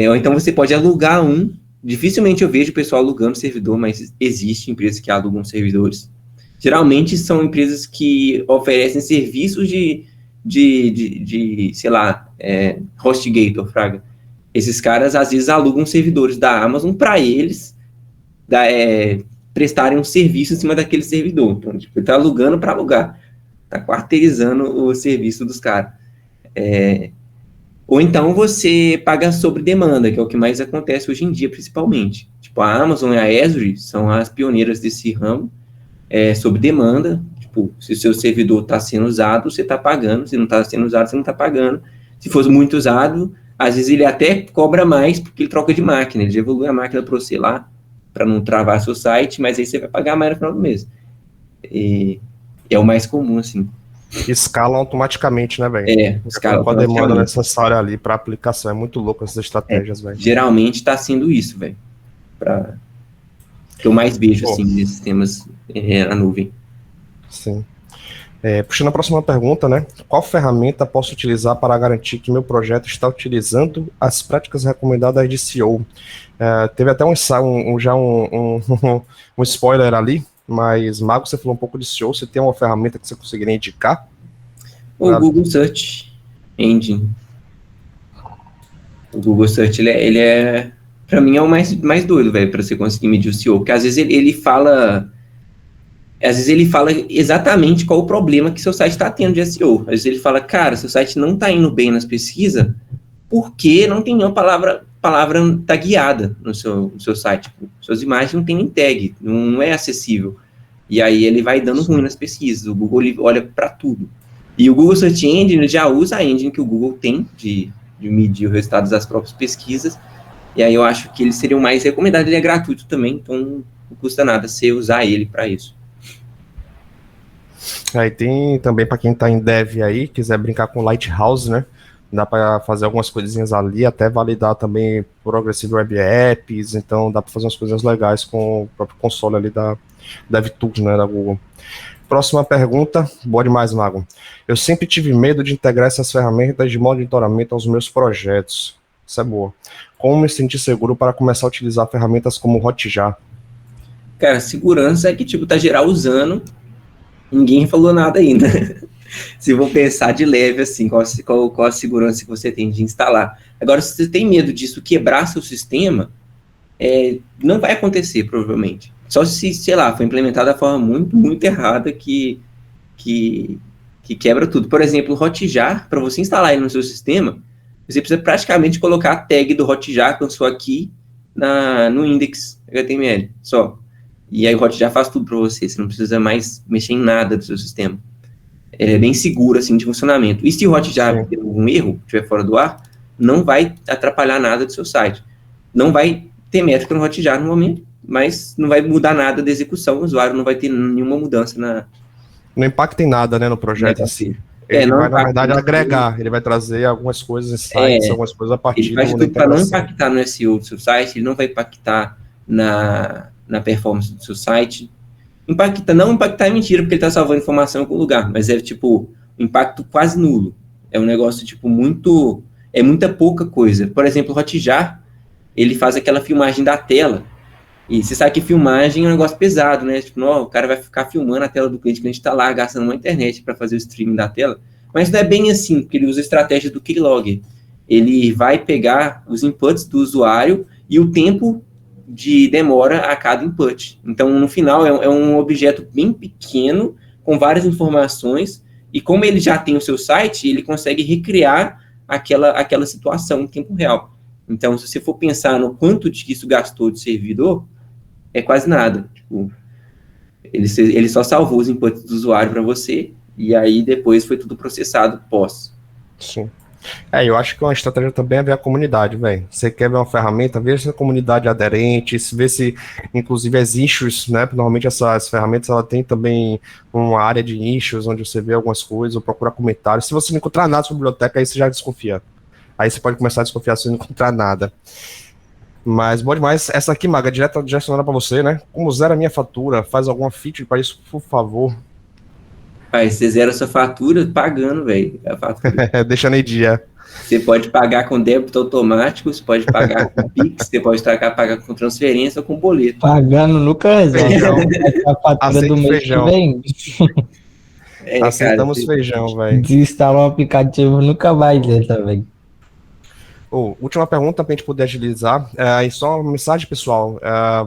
Ou então você pode alugar um. Dificilmente eu vejo o pessoal alugando servidor, mas existe empresas que alugam servidores. Geralmente são empresas que oferecem serviços de sei lá, HostGator, fraga. Esses caras às vezes alugam servidores da Amazon para eles prestarem um serviço em cima daquele servidor. Então, tipo, ele está alugando para alugar. tá quarteirizando o serviço dos caras. Ou então você paga sobre demanda, que é o que mais acontece hoje em dia, principalmente. Tipo, a Amazon e a Azure são as pioneiras desse ramo, sob demanda. Tipo, se o seu servidor está sendo usado, você está pagando. Se não está sendo usado, você não está pagando. Se for muito usado, às vezes ele até cobra mais, porque ele troca de máquina. Ele já evolui a máquina para você lá, para não travar seu site, mas aí você vai pagar mais no final do mês. E é o mais comum, assim. Escala automaticamente, né, velho? Escala com a demanda necessária ali para aplicação. É muito louco essas estratégias, velho. Geralmente está sendo isso, velho. Que eu mais vejo, assim, nesses sistemas na nuvem. Sim. Puxando a próxima pergunta, né? Qual ferramenta posso utilizar para garantir que meu projeto está utilizando as práticas recomendadas de SEO? Teve até um spoiler ali, mas, Mago, você falou um pouco de SEO. Você tem uma ferramenta que você conseguiria indicar? O Google Search Engine. O Google Search, ele é para mim, é o mais doido, velho, para você conseguir medir o SEO. Porque às vezes ele fala exatamente qual o problema que seu site está tendo de SEO. Às vezes ele fala, cara, seu site não está indo bem nas pesquisas porque não tem nenhuma palavra tagueada no seu site. Tipo, suas imagens não tem nem tag, não é acessível. E aí ele vai dando ruim nas pesquisas. O Google olha para tudo. E o Google Search Engine já usa a engine que o Google tem de medir os resultados das próprias pesquisas. E aí eu acho que ele seria o mais recomendado. Ele é gratuito também, então não custa nada você usar ele para isso. Aí tem também para quem está em dev aí, quiser brincar com Lighthouse, né? Dá para fazer algumas coisinhas ali, até validar também Progressive Web Apps, então dá para fazer umas coisas legais com o próprio console ali da DevTools, né, da Google. Próxima pergunta, boa demais, Mago. Eu sempre tive medo de integrar essas ferramentas de monitoramento aos meus projetos. Isso é boa. Como me sentir seguro para começar a utilizar ferramentas como Hotjar? Cara, segurança é que, tipo, tá geral usando, ninguém falou nada ainda. Se vou pensar de leve, assim, qual a segurança que você tem de instalar. Agora, se você tem medo disso quebrar seu sistema, não vai acontecer, provavelmente. Só se, sei lá, foi implementado da forma muito, muito errada que quebra tudo. Por exemplo, o Hotjar, para você instalar ele no seu sistema, você precisa praticamente colocar a tag do Hotjar com sua key no index HTML, só. E aí o Hotjar faz tudo para você, você não precisa mais mexer em nada do seu sistema. Ele é bem seguro, assim, de funcionamento. E se o Hotjar der algum erro, estiver fora do ar, não vai atrapalhar nada do seu site. Não vai ter métrica no Hotjar no momento, mas não vai mudar nada da execução, o usuário não vai ter nenhuma mudança Não impacta em nada, né, no projeto em si. Ele vai, na verdade, agregar, ele vai trazer algumas coisas em sites, algumas coisas a partir ele faz tudo para não impactar no SEO do seu site, ele não vai impactar na performance do seu site. Não impactar é mentira, porque ele está salvando informação em algum lugar, mas é, tipo, impacto quase nulo. É um negócio, tipo, muita pouca coisa. Por exemplo, o Hotjar, ele faz aquela filmagem da tela, e você sabe que filmagem é um negócio pesado, né? Tipo, o cara vai ficar filmando a tela do cliente, que a gente está lá gastando uma internet para fazer o streaming da tela, mas não é bem assim, porque ele usa a estratégia do Keylogger. Ele vai pegar os inputs do usuário e o tempo de demora a cada input. Então, no final, é um objeto bem pequeno, com várias informações, e como ele já tem o seu site, ele consegue recriar aquela situação em tempo real. Então, se você for pensar no quanto que isso gastou de servidor, é quase nada. Tipo, ele só salvou os inputs do usuário para você, e aí depois foi tudo processado pós. Sim. Eu acho que uma estratégia também é ver a comunidade, velho. Você quer ver uma ferramenta, ver se a comunidade é aderente, ver se, inclusive, as issues, né? Normalmente essas ferramentas, ela tem também uma área de issues, onde você vê algumas coisas, ou procura comentários. Se você não encontrar nada sobre a biblioteca, aí você já desconfia. Aí você pode começar a desconfiar se não encontrar nada. Mas, bom demais. Essa aqui, Maga, direcionada para você, né? Como zera a minha fatura? Faz alguma feature para isso, por favor. Você zera a sua fatura pagando, velho. Deixando em dia. Você pode pagar com débito automático, você pode pagar com Pix, você pode pagar com transferência ou com boleto. Pagando nunca resolve. A fatura do mês que vem. Aceitamos feijão, velho. Desinstalar um aplicativo nunca vai ter também. Última pergunta para a gente poder agilizar, e só uma mensagem, pessoal,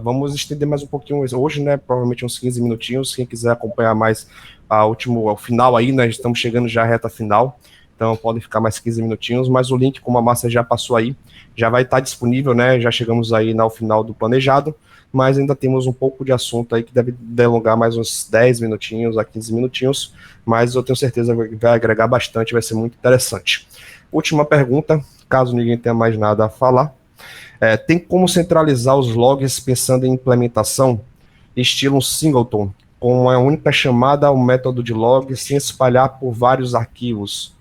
vamos estender mais um pouquinho hoje, né, provavelmente uns 15 minutinhos, quem quiser acompanhar mais ao final aí, né? Estamos chegando já à reta final, então podem ficar mais 15 minutinhos, mas o link, como a Márcia já passou aí, já vai estar disponível, né? Já chegamos aí ao final do planejado, mas ainda temos um pouco de assunto aí que deve delongar mais uns 10 minutinhos a 15 minutinhos, mas eu tenho certeza que vai agregar bastante, vai ser muito interessante. Última pergunta, caso ninguém tenha mais nada a falar. Tem como centralizar os logs pensando em implementação, estilo singleton, com uma única chamada ao método de log, sem espalhar por vários arquivos?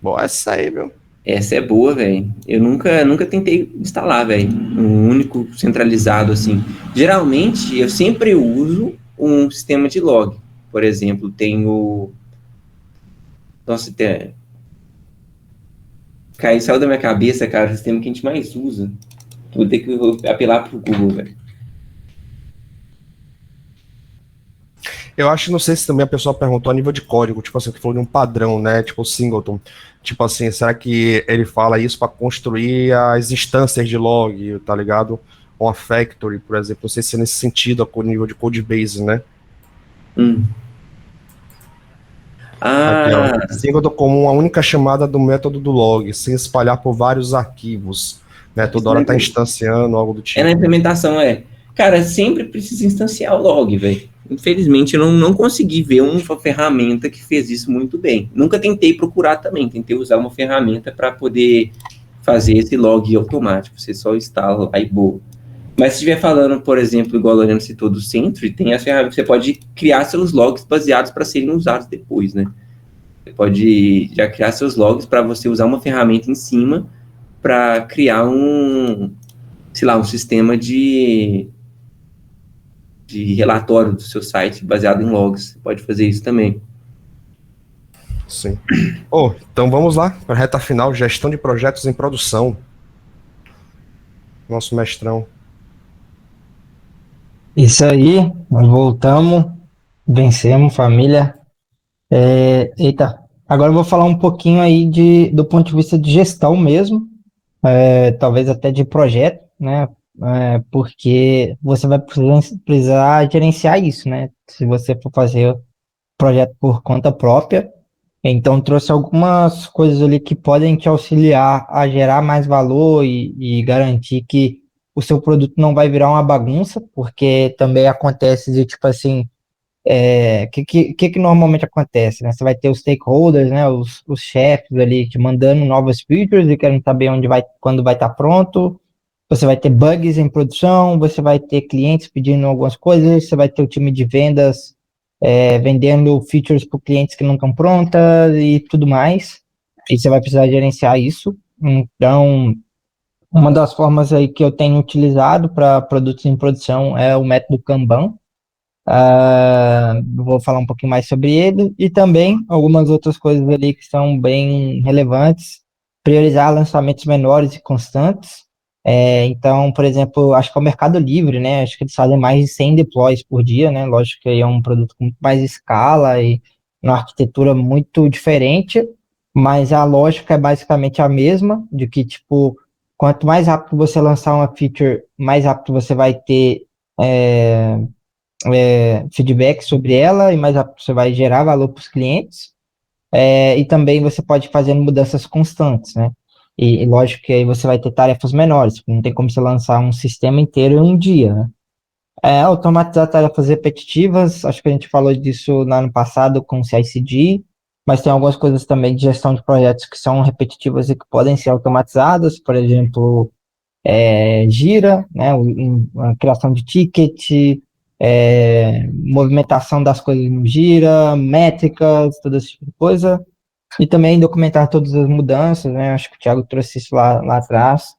Bom, essa aí, meu. Essa é boa, velho. Eu nunca tentei instalar, velho, um único centralizado assim. Geralmente, eu sempre uso um sistema de log. Por exemplo, tenho... Nossa, saiu da minha cabeça, cara, o sistema que a gente mais usa. Vou ter que apelar pro Google, velho. Eu acho, não sei se também a pessoa perguntou a nível de código, tipo assim, que falou de um padrão, né, tipo singleton. Tipo assim, será que ele fala isso para construir as instâncias de log, tá ligado? Ou a factory, por exemplo, não sei se é nesse sentido, a nível de codebase, né? Aqui, ó, singleton como uma única chamada do método do log, sem espalhar por vários arquivos, né? Toda hora tá instanciando, algo do tipo. Na implementação, Cara, sempre precisa instanciar o log, velho. Infelizmente, eu não consegui ver uma ferramenta que fez isso muito bem. Nunca tentei procurar também, tentei usar uma ferramenta para poder fazer esse log automático. Você só instala, aí boa. Mas se estiver falando, por exemplo, igual a Lorena citou do Sentry, tem as ferramentas que você pode criar seus logs baseados para serem usados depois, né? Você pode já criar seus logs para você usar uma ferramenta em cima para criar um sistema de relatório do seu site baseado em logs. Você pode fazer isso também. Sim. Então vamos lá para a reta final, gestão de projetos em produção. Nosso mestrão. Isso aí, nós voltamos, vencemos, família. Agora eu vou falar um pouquinho aí do ponto de vista de gestão mesmo, talvez até de projeto, né? Porque você vai precisar gerenciar isso, né? Se você for fazer projeto por conta própria. Então, trouxe algumas coisas ali que podem te auxiliar a gerar mais valor e garantir que o seu produto não vai virar uma bagunça, porque também acontece de, tipo assim, que normalmente acontece, né? Você vai ter os stakeholders, né? Os chefes ali te mandando novas features e querem saber quando vai estar pronto. Você vai ter bugs em produção, você vai ter clientes pedindo algumas coisas, você vai ter o time de vendas vendendo features para clientes que não estão prontas e tudo mais. E você vai precisar gerenciar isso. Então, uma das formas aí que eu tenho utilizado para produtos em produção é o método Kanban. Vou falar um pouquinho mais sobre ele e também algumas outras coisas ali que são bem relevantes. Priorizar lançamentos menores e constantes. Então, por exemplo, acho que é o Mercado Livre, né? Acho que eles fazem mais de 100 deploys por dia, né? Lógico que aí é um produto com muito mais escala e uma arquitetura muito diferente, mas a lógica é basicamente a mesma, de que, tipo, quanto mais rápido você lançar uma feature, mais rápido você vai ter feedback sobre ela e mais rápido você vai gerar valor para os clientes. E também você pode fazer mudanças constantes, né? E lógico que aí você vai ter tarefas menores, não tem como você lançar um sistema inteiro em um dia, né? Automatizar tarefas repetitivas, acho que a gente falou disso no ano passado com o CI/CD, mas tem algumas coisas também de gestão de projetos que são repetitivas e que podem ser automatizadas, por exemplo, Gira, né? A criação de ticket, movimentação das coisas no Gira, métricas, todo esse tipo de coisa. E também documentar todas as mudanças, né? Acho que o Thiago trouxe isso lá atrás.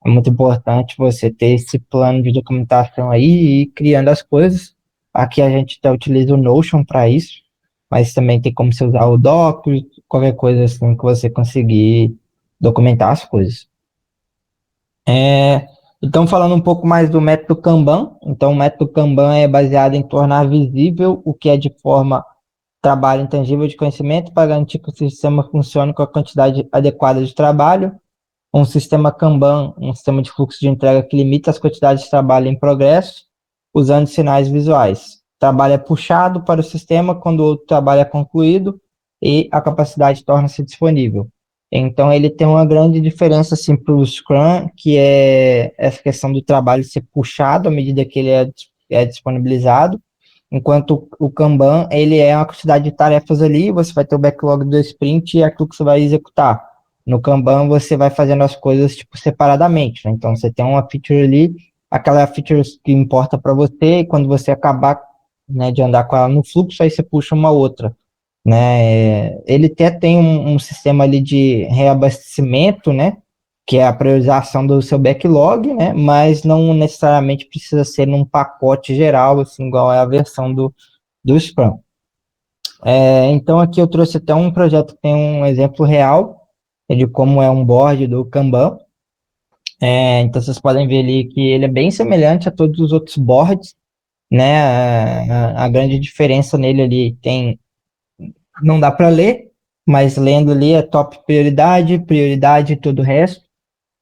É muito importante você ter esse plano de documentação aí e ir criando as coisas. Aqui a gente utiliza o Notion para isso, mas também tem como você usar o Docs, qualquer coisa assim que você conseguir documentar as coisas. Então, falando um pouco mais do método Kanban. Então, o método Kanban é baseado em tornar visível o que é de forma trabalho intangível de conhecimento para garantir que o sistema funcione com a quantidade adequada de trabalho. Um sistema Kanban, um sistema de fluxo de entrega que limita as quantidades de trabalho em progresso, usando sinais visuais. trabalho é puxado para o sistema quando o outro trabalho é concluído e a capacidade torna-se disponível. Então, ele tem uma grande diferença assim, para o Scrum, que é essa questão do trabalho ser puxado à medida que ele é disponibilizado, enquanto o Kanban, ele é uma quantidade de tarefas ali, você vai ter o backlog do sprint e é aquilo que você vai executar. No Kanban, você vai fazendo as coisas tipo, separadamente, né? Então, você tem uma feature ali, aquela feature que importa para você, e quando você acabar, né, de andar com ela no fluxo, aí você puxa uma outra, né? Ele até tem um sistema ali de reabastecimento, né? Que é a priorização do seu backlog, né? Mas não necessariamente precisa ser num pacote geral, assim, igual é a versão do Scrum. Então, aqui eu trouxe até um projeto que tem um exemplo real de como é um board do Kanban. Então, vocês podem ver ali que ele é bem semelhante a todos os outros boards, né? A grande diferença nele ali não dá para ler, mas lendo ali é top prioridade, prioridade e todo o resto.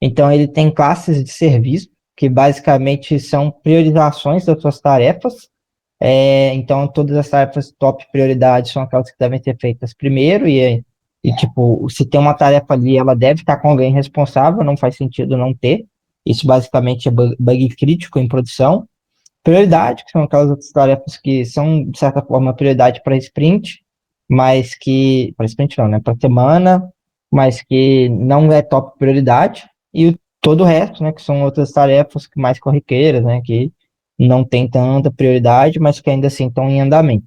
Então, ele tem classes de serviço, que basicamente são priorizações das suas tarefas. Então, todas as tarefas top prioridade são aquelas que devem ser feitas primeiro, tipo, se tem uma tarefa ali, ela deve estar com alguém responsável, não faz sentido não ter. Isso basicamente é bug crítico em produção. Prioridade, que são aquelas outras tarefas que são, de certa forma, prioridade para sprint, mas que, para sprint não, né, para semana, mas que não é top prioridade, e todo o resto, né, que são outras tarefas mais corriqueiras, né, que não tem tanta prioridade, mas que ainda assim estão em andamento.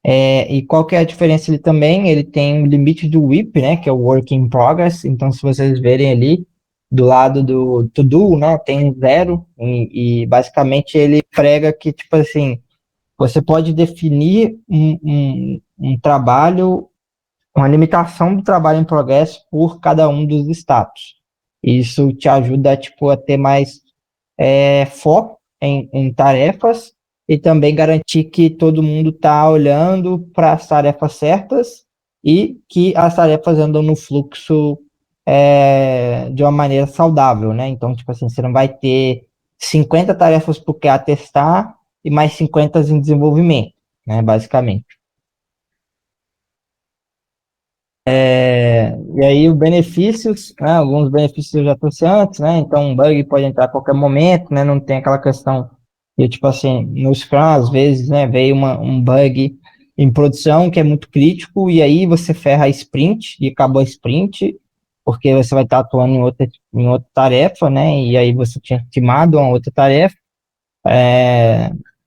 E qual que é a diferença ele também? Ele tem o limite do WIP, né, que é o Work in Progress, então se vocês verem ali, do lado do To Do, né, tem 0, e basicamente ele prega que, tipo assim, você pode definir um trabalho, uma limitação do trabalho em progresso por cada um dos status. Isso te ajuda, tipo, a ter mais foco em tarefas e também garantir que todo mundo está olhando para as tarefas certas e que as tarefas andam no fluxo de uma maneira saudável, né? Então, tipo assim, você não vai ter 50 tarefas por QA testar e mais 50 em desenvolvimento, né? Basicamente. E aí, os benefícios, né? Alguns benefícios eu já trouxe antes, né? Então, um bug pode entrar a qualquer momento, né? Não tem aquela questão de, tipo assim, no Scrum, às vezes, né? Veio um bug em produção que é muito crítico, e aí você ferra a sprint, e acabou a sprint, porque você vai estar atuando em outra tarefa, né? E aí você tinha estimado uma outra tarefa.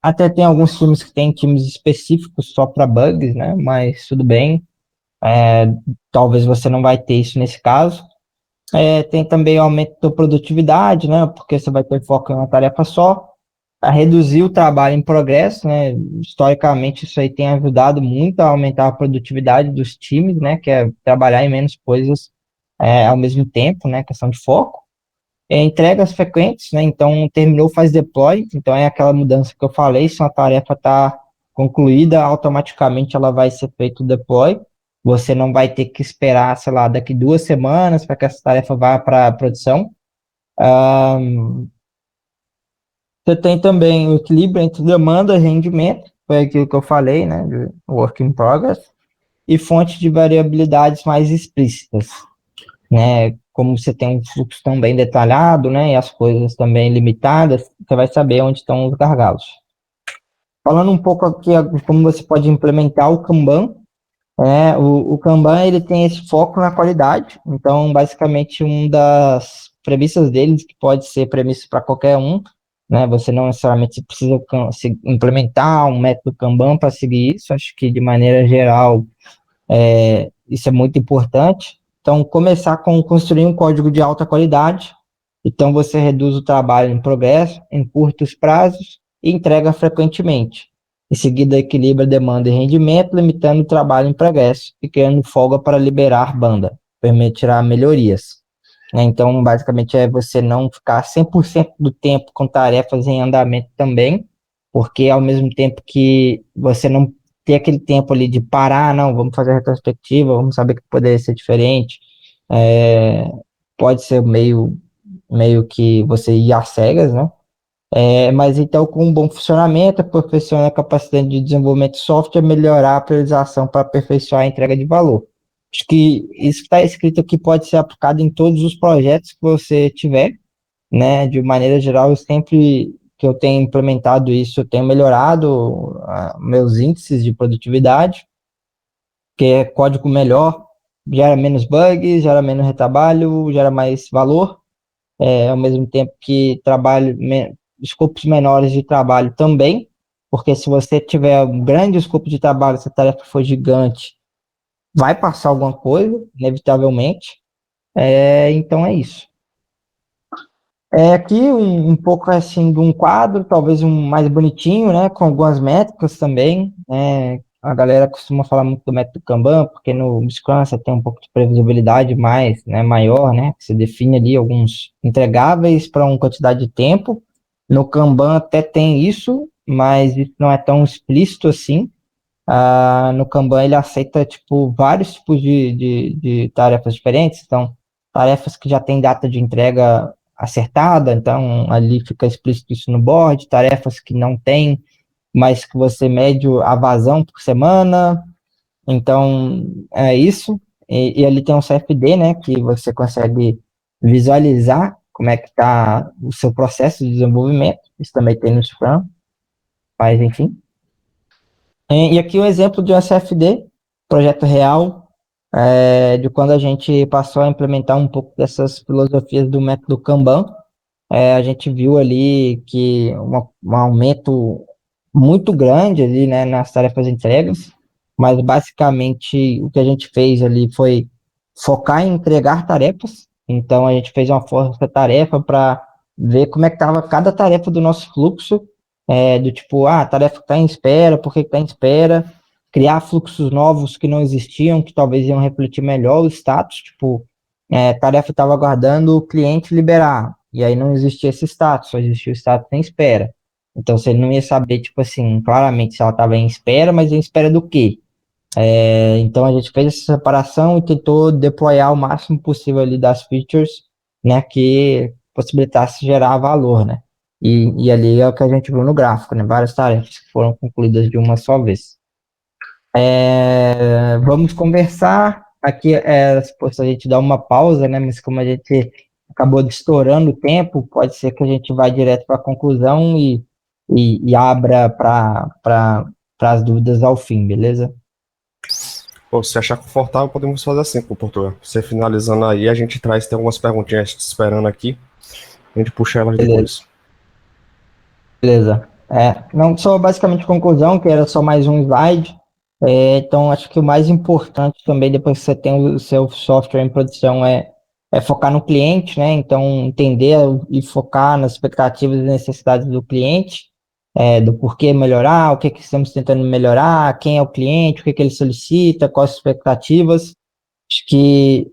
Até tem alguns times que têm times específicos só para bugs, né? Mas tudo bem. Talvez você não vai ter isso nesse caso. Tem também o aumento da produtividade, né? Porque você vai ter foco em uma tarefa só. A reduzir o trabalho em progresso, né? Historicamente, isso aí tem ajudado muito a aumentar a produtividade dos times, né? Que é trabalhar em menos coisas ao mesmo tempo, né? Questão de foco. Entregas frequentes, né? Então, terminou, faz deploy. Então, é aquela mudança que eu falei. Se uma tarefa está concluída, automaticamente ela vai ser feito o deploy. Você não vai ter que esperar, sei lá, daqui 2 semanas para que essa tarefa vá para a produção. Você tem também o equilíbrio entre demanda e rendimento, foi aquilo que eu falei, né? De work in progress. E fonte de variabilidades mais explícitas, né? Como você tem um fluxo tão bem detalhado, né, e as coisas também limitadas, você vai saber onde estão os gargalos. Falando um pouco aqui como você pode implementar o Kanban, o Kanban ele tem esse foco na qualidade, então basicamente uma das premissas deles, que pode ser premissa para qualquer um, né, você não necessariamente precisa implementar um método Kanban para seguir isso, acho que de maneira geral isso é muito importante. Então, começar com construir um código de alta qualidade. Então, você reduz o trabalho em progresso, em curtos prazos e entrega frequentemente. Em seguida, equilibra demanda e rendimento, limitando o trabalho em progresso e criando folga para liberar banda, permitirá melhorias. Então, basicamente, é você não ficar 100% do tempo com tarefas em andamento também, porque ao mesmo tempo que você não ter aquele tempo ali de parar, não, vamos fazer a retrospectiva, vamos saber que poderia ser diferente, pode ser meio que você ir às cegas, né? Mas então, com um bom funcionamento, aperfeiçoando a capacidade de desenvolvimento de software, melhorar a priorização para aperfeiçoar a entrega de valor. Acho que isso que está escrito aqui pode ser aplicado em todos os projetos que você tiver, né? De maneira geral, eu sempre que eu tenho implementado isso, eu tenho melhorado meus índices de produtividade, que é código melhor, gera menos bugs, gera menos retrabalho, gera mais valor, ao mesmo tempo que escopos menores de trabalho também, porque se você tiver um grande escopo de trabalho, se a tarefa for gigante, vai passar alguma coisa, inevitavelmente. Então é isso. Aqui um pouco assim de um quadro, talvez um mais bonitinho, né, com algumas métricas também. A galera costuma falar muito do método Kanban, porque no Scrum você tem um pouco de previsibilidade mais, né, maior, né? Você define ali alguns entregáveis para uma quantidade de tempo. No Kanban até tem isso, mas isso não é tão explícito assim. No Kanban ele aceita tipo vários tipos de tarefas diferentes, então tarefas que já têm data de entrega acertada, então ali fica explícito isso no board, tarefas que não tem, mas que você mede a vazão por semana, então é isso, e ali tem um CFD, né, que você consegue visualizar como é que está o seu processo de desenvolvimento, isso também tem no Scrum, mas enfim. E aqui um exemplo de um CFD, projeto real, de quando a gente passou a implementar um pouco dessas filosofias do método Kanban. A gente viu ali que um aumento muito grande ali, né, nas tarefas entregas, mas basicamente o que a gente fez ali foi focar em entregar tarefas. Então a gente fez uma força-tarefa para ver como é que estava cada tarefa do nosso fluxo, do tipo, a tarefa está em espera, por que está em espera, criar fluxos novos que não existiam, que talvez iam refletir melhor o status, tipo, tarefa estava aguardando o cliente liberar, e aí não existia esse status, só existia o status em espera. Então você não ia saber, tipo assim, claramente se ela estava em espera, mas em espera do quê? Então a gente fez essa separação e tentou deployar o máximo possível ali das features, né, que possibilitasse gerar valor, né? E ali é o que a gente viu no gráfico, né? Várias tarefas que foram concluídas de uma só vez. Vamos conversar. Aqui suposto a gente dar uma pausa, né? Mas como a gente acabou estourando o tempo, pode ser que a gente vá direto para a conclusão e abra para as dúvidas ao fim, beleza? Pô, se achar confortável, podemos fazer assim, pô, Portugal. Você finalizando aí, a gente traz, tem algumas perguntinhas te esperando aqui. A gente puxa elas depois. Beleza. Não só basicamente conclusão, que era só mais um slide. Então, acho que o mais importante também, depois que você tem o seu software em produção, é focar no cliente, né? Então, entender e focar nas expectativas e necessidades do cliente, do porquê melhorar, o que estamos tentando melhorar, quem é o cliente, o que ele solicita, quais as expectativas. Acho que,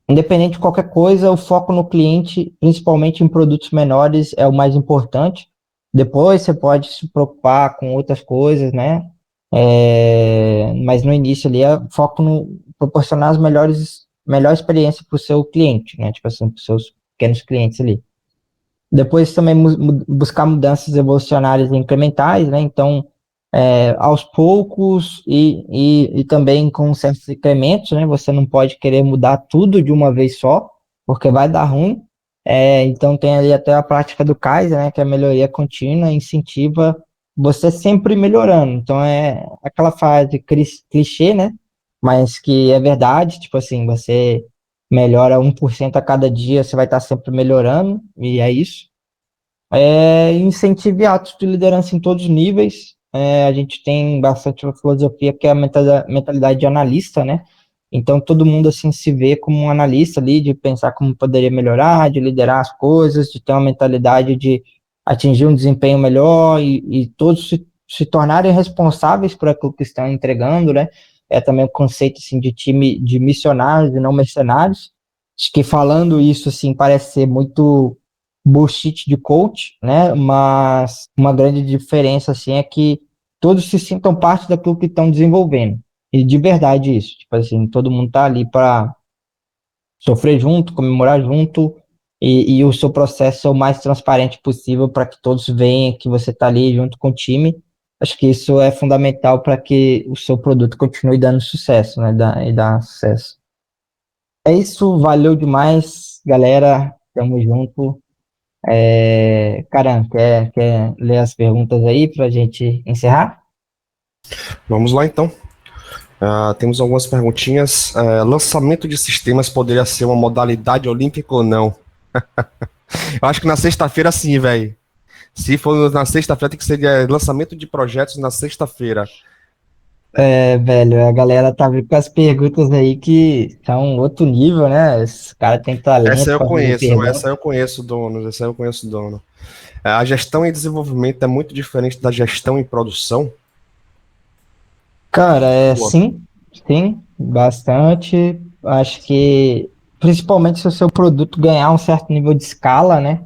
independente de qualquer coisa, o foco no cliente, principalmente em produtos menores, é o mais importante. Depois você pode se preocupar com outras coisas, né? Mas no início ali é foco no proporcionar as melhor experiência para o seu cliente, né? Tipo assim, para os seus pequenos clientes ali. Depois também buscar mudanças evolucionárias e incrementais, né? Então, aos poucos e também com certos incrementos, né? Você não pode querer mudar tudo de uma vez só, porque vai dar ruim. Então tem ali até a prática do Kaizen, né? Que é a melhoria contínua, incentiva você sempre melhorando. Então é aquela frase clichê, né? Mas que é verdade, tipo assim, você melhora 1% a cada dia, você vai estar sempre melhorando, e é isso. Incentive atos de liderança em todos os níveis. A gente tem bastante uma filosofia que é a mentalidade de analista, né? Então todo mundo assim se vê como um analista ali, de pensar como poderia melhorar, de liderar as coisas, de ter uma mentalidade de atingir um desempenho melhor e todos se tornarem responsáveis por aquilo que estão entregando, né? É também o conceito assim de time de missionários e não mercenários. Acho que falando isso assim parece ser muito bullshit de coach, né? Mas uma grande diferença assim é que todos se sintam parte daquilo que estão desenvolvendo. E de verdade isso, tipo assim, todo mundo tá ali para sofrer junto, comemorar junto, e o seu processo o mais transparente possível para que todos vejam que você está ali junto com o time. Acho que isso é fundamental para que o seu produto continue dando sucesso, né? E dar sucesso. É isso, valeu demais, galera. Tamo junto. Karan, quer ler as perguntas aí para a gente encerrar? Vamos lá, então. Temos algumas perguntinhas. Lançamento de sistemas poderia ser uma modalidade olímpica ou não? Eu acho que na sexta-feira sim, velho. Se for na sexta-feira, tem que ser lançamento de projetos na sexta-feira. Velho, a galera tá vindo com as perguntas aí que são outro nível, né? Esse cara tem talento Essa eu pra fazer conheço, pergunta. essa eu conheço, dono. Essa eu conheço, dono. A gestão e desenvolvimento é muito diferente da gestão e produção? Cara, Boa. sim, bastante. Acho que, principalmente se o seu produto ganhar um certo nível de escala, né?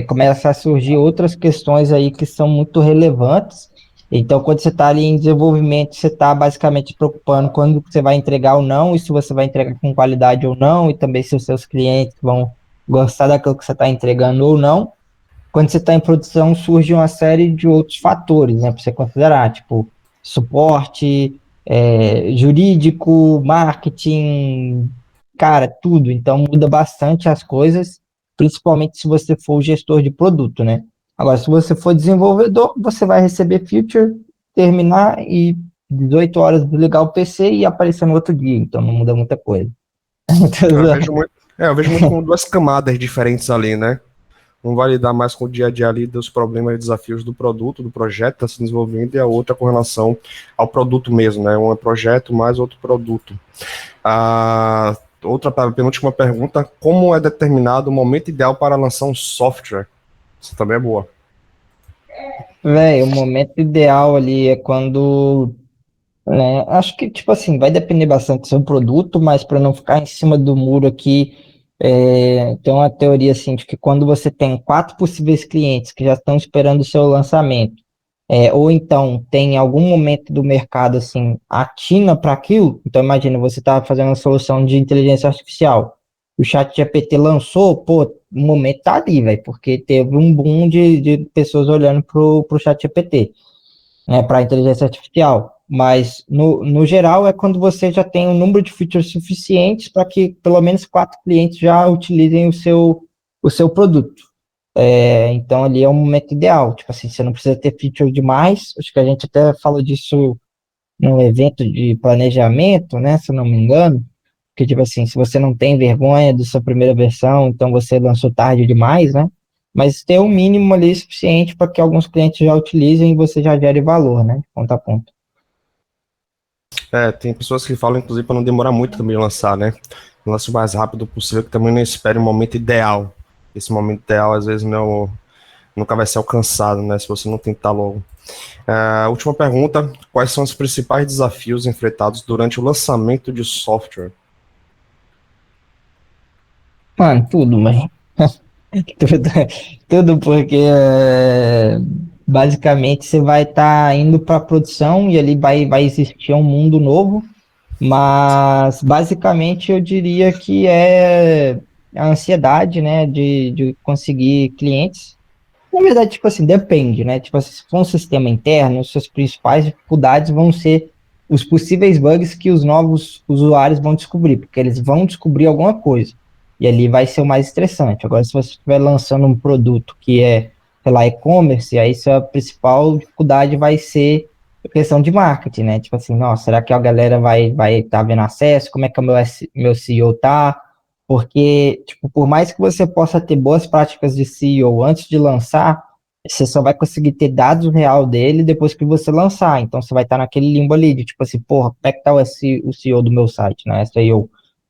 Começa a surgir outras questões aí que são muito relevantes. Então, quando você está ali em desenvolvimento, você está basicamente preocupando quando você vai entregar ou não, e se você vai entregar com qualidade ou não, e também se os seus clientes vão gostar daquilo que você está entregando ou não. Quando você está em produção, surge uma série de outros fatores, né, para você considerar, tipo suporte, jurídico, marketing, cara, tudo. Então muda bastante as coisas, principalmente se você for o gestor de produto, né? Agora, se você for desenvolvedor, você vai receber feature, terminar e 18 horas desligar o PC e aparecer no outro dia. Então não muda muita coisa. Eu vejo muito como duas camadas diferentes ali, né? Um vai lidar mais com o dia a dia ali dos problemas e desafios do produto, do projeto que está se desenvolvendo, e a outra com relação ao produto mesmo, né? Um é projeto mais outro produto. Outra penúltima pergunta: como é determinado o momento ideal para lançar um software? Isso também é boa. Véi, o momento ideal ali é quando, né, acho que, tipo assim, vai depender bastante do seu produto, mas para não ficar em cima do muro aqui, tem uma teoria assim, de que quando você tem 4 possíveis clientes que já estão esperando o seu lançamento, ou então tem algum momento do mercado assim, atina para aquilo, então imagina, você está fazendo uma solução de inteligência artificial, o ChatGPT lançou, pô, o momento tá ali, velho, porque teve um boom de pessoas olhando pro ChatGPT, né, para inteligência artificial. Mas, no geral, é quando você já tem um número de features suficientes para que pelo menos 4 clientes já utilizem o seu produto. Então, ali é o momento ideal. Tipo assim, você não precisa ter feature demais. Acho que a gente até falou disso no evento de planejamento, né? Se eu não me engano. Que, tipo assim, se você não tem vergonha da sua primeira versão, então você lançou tarde demais, né? Mas ter um mínimo ali suficiente para que alguns clientes já utilizem e você já gere valor, né? De ponta a ponta. Tem pessoas que falam, inclusive, para não demorar muito também lançar, né? Lance o mais rápido possível, que também não espere o momento ideal. Esse momento ideal, às vezes, nunca vai ser alcançado, né? Se você não tentar logo. Última pergunta: quais são os principais desafios enfrentados durante o lançamento de software? Mano, tudo, mas tudo porque basicamente você vai estar indo para a produção e ali vai existir um mundo novo, mas basicamente eu diria que é a ansiedade, né, de conseguir clientes. Na verdade, tipo assim, depende, né? Tipo assim, se for um sistema interno, suas principais dificuldades vão ser os possíveis bugs que os novos usuários vão descobrir, porque eles vão descobrir alguma coisa. E ali vai ser o mais estressante. Agora, se você estiver lançando um produto que é, sei lá, e-commerce, aí sua principal dificuldade vai ser a questão de marketing, né? Tipo assim, nossa, será que a galera vai estar vendo acesso? Como é que o meu CEO tá? Porque, tipo, por mais que você possa ter boas práticas de SEO antes de lançar, você só vai conseguir ter dados real dele depois que você lançar. Então, você vai estar naquele limbo ali de, tipo assim, porra, como é que tá o SEO do meu site, né? SEO.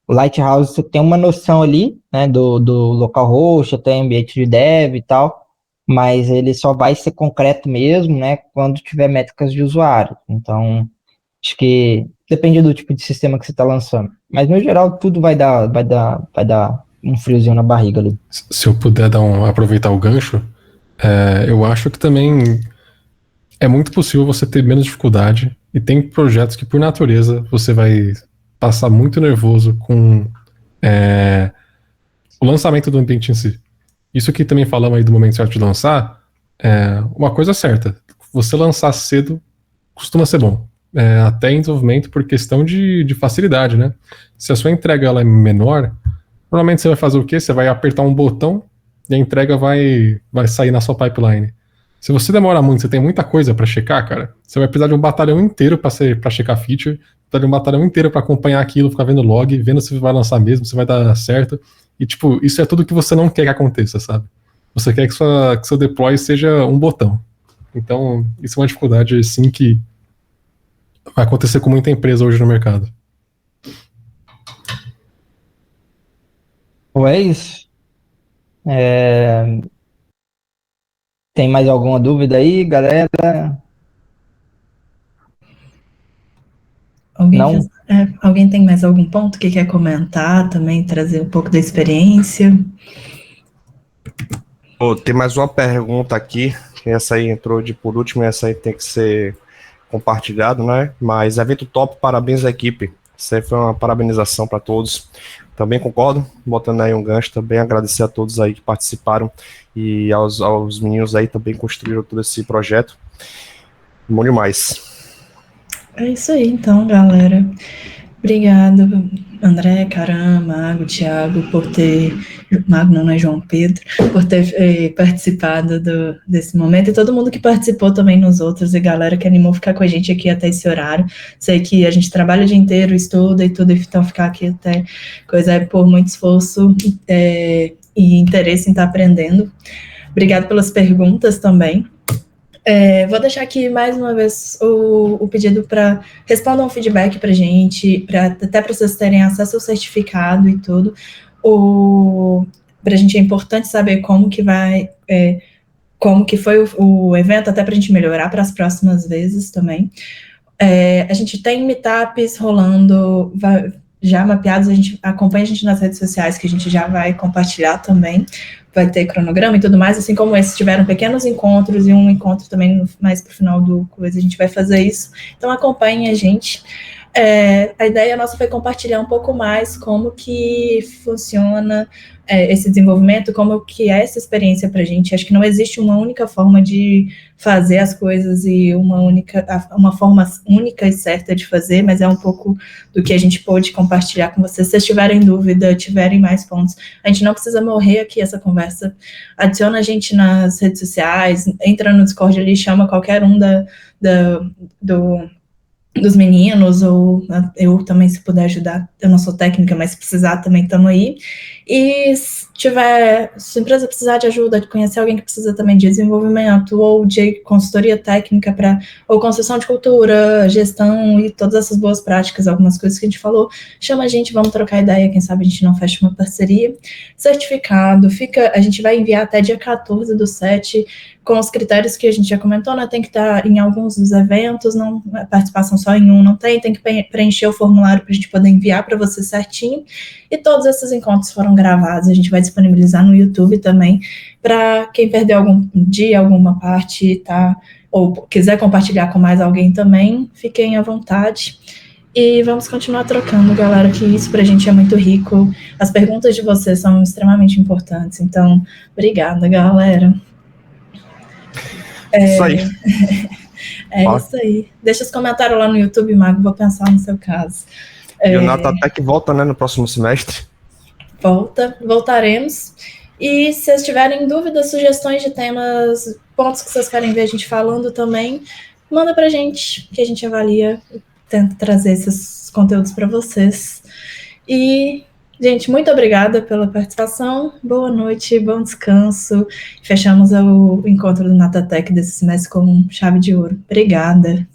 O Lighthouse, você tem uma noção ali, né, do localhost, até ambiente de dev e tal, mas ele só vai ser concreto mesmo, né, quando tiver métricas de usuário. Então, acho que depende do tipo de sistema que você está lançando. Mas no geral tudo vai dar um friozinho na barriga ali. Se eu puder aproveitar o gancho, eu acho que também é muito possível você ter menos dificuldade, e tem projetos que, por natureza, você vai passar muito nervoso com o lançamento do ambiente em si. Isso que também falamos aí do momento certo de lançar, uma coisa certa, você lançar cedo costuma ser bom. Até em desenvolvimento por questão de facilidade, né? Se a sua entrega ela é menor, normalmente você vai fazer o quê? Você vai apertar um botão e a entrega vai sair na sua pipeline. Se você demora muito, você tem muita coisa para checar, cara, você vai precisar de um batalhão inteiro para checar feature, precisar de um batalhão inteiro para acompanhar aquilo, ficar vendo log, vendo se vai lançar mesmo, se vai dar certo. E, tipo, isso é tudo que você não quer que aconteça, sabe? Você quer que seu deploy seja um botão. Então, isso é uma dificuldade, sim, que vai acontecer com muita empresa hoje no mercado. É isso. Tem mais alguma dúvida aí, galera? Não? Alguém tem mais algum ponto que quer comentar também, trazer um pouco da experiência? Tem mais uma pergunta aqui, essa aí entrou de por último, essa aí tem que ser compartilhado, né? Mas evento top, parabéns à equipe. Isso aí foi uma parabenização para todos. Também concordo, botando aí um gancho, também agradecer a todos aí que participaram e aos meninos aí também construíram todo esse projeto. Bom demais. É isso aí, então, galera. Obrigado, André, Caram, Mago, Thiago, por ter... Mago não é João Pedro, por ter participado desse momento, e todo mundo que participou também nos outros, e galera que animou ficar com a gente aqui até esse horário. Sei que a gente trabalha o dia inteiro, estuda e tudo, então ficar aqui até coisa é por muito esforço e interesse em estar aprendendo. Obrigado pelas perguntas também. Vou deixar aqui mais uma vez o pedido para respondam um feedback para a gente, até para vocês terem acesso ao certificado e tudo. Para a gente é importante saber como que foi o evento, até para a gente melhorar para as próximas vezes também. A gente tem meetups rolando, já mapeados, acompanha a gente nas redes sociais, que a gente já vai compartilhar também. Vai ter cronograma e tudo mais, assim como esses tiveram pequenos encontros e um encontro também mais para o final do coisa, a gente vai fazer isso. Então acompanhem a gente. A ideia nossa foi compartilhar um pouco mais como que funciona esse desenvolvimento, como que é essa experiência para a gente. Acho que não existe uma única forma de fazer as coisas e uma forma única e certa de fazer, mas é um pouco do que a gente pôde compartilhar com vocês. Se vocês tiverem dúvida, tiverem mais pontos, a gente não precisa morrer aqui essa conversa. Adiciona a gente nas redes sociais, entra no Discord ali, chama qualquer um dos meninos, ou eu também, se puder ajudar. Eu não sou técnica, mas se precisar também estamos aí. E se a empresa precisar de ajuda, de conhecer alguém que precisa também de desenvolvimento ou de consultoria técnica ou construção de cultura, gestão e todas essas boas práticas, algumas coisas que a gente falou, chama a gente, vamos trocar ideia, quem sabe a gente não fecha uma parceria. Certificado, a gente vai enviar até dia 14/7, com os critérios que a gente já comentou, né? Tem que estar em alguns dos eventos, não a participação só em um, não tem que preencher o formulário para a gente poder enviar para você certinho. E todos esses encontros foram gravados, a gente vai disponibilizar no YouTube também, para quem perdeu algum dia, alguma parte, tá? Ou quiser compartilhar com mais alguém também, fiquem à vontade. E vamos continuar trocando, galera, que isso pra gente é muito rico. As perguntas de vocês são extremamente importantes, então, obrigada, galera. Isso aí. Isso aí. Deixa os comentários lá no YouTube, Mago, vou pensar no seu caso. E o Natatec volta, né, no próximo semestre? Voltaremos. E se vocês tiverem dúvidas, sugestões de temas, pontos que vocês querem ver a gente falando também, manda pra gente, que a gente avalia e tenta trazer esses conteúdos para vocês. E, gente, muito obrigada pela participação, boa noite, bom descanso. Fechamos o encontro do Natatec desse semestre com chave de ouro. Obrigada.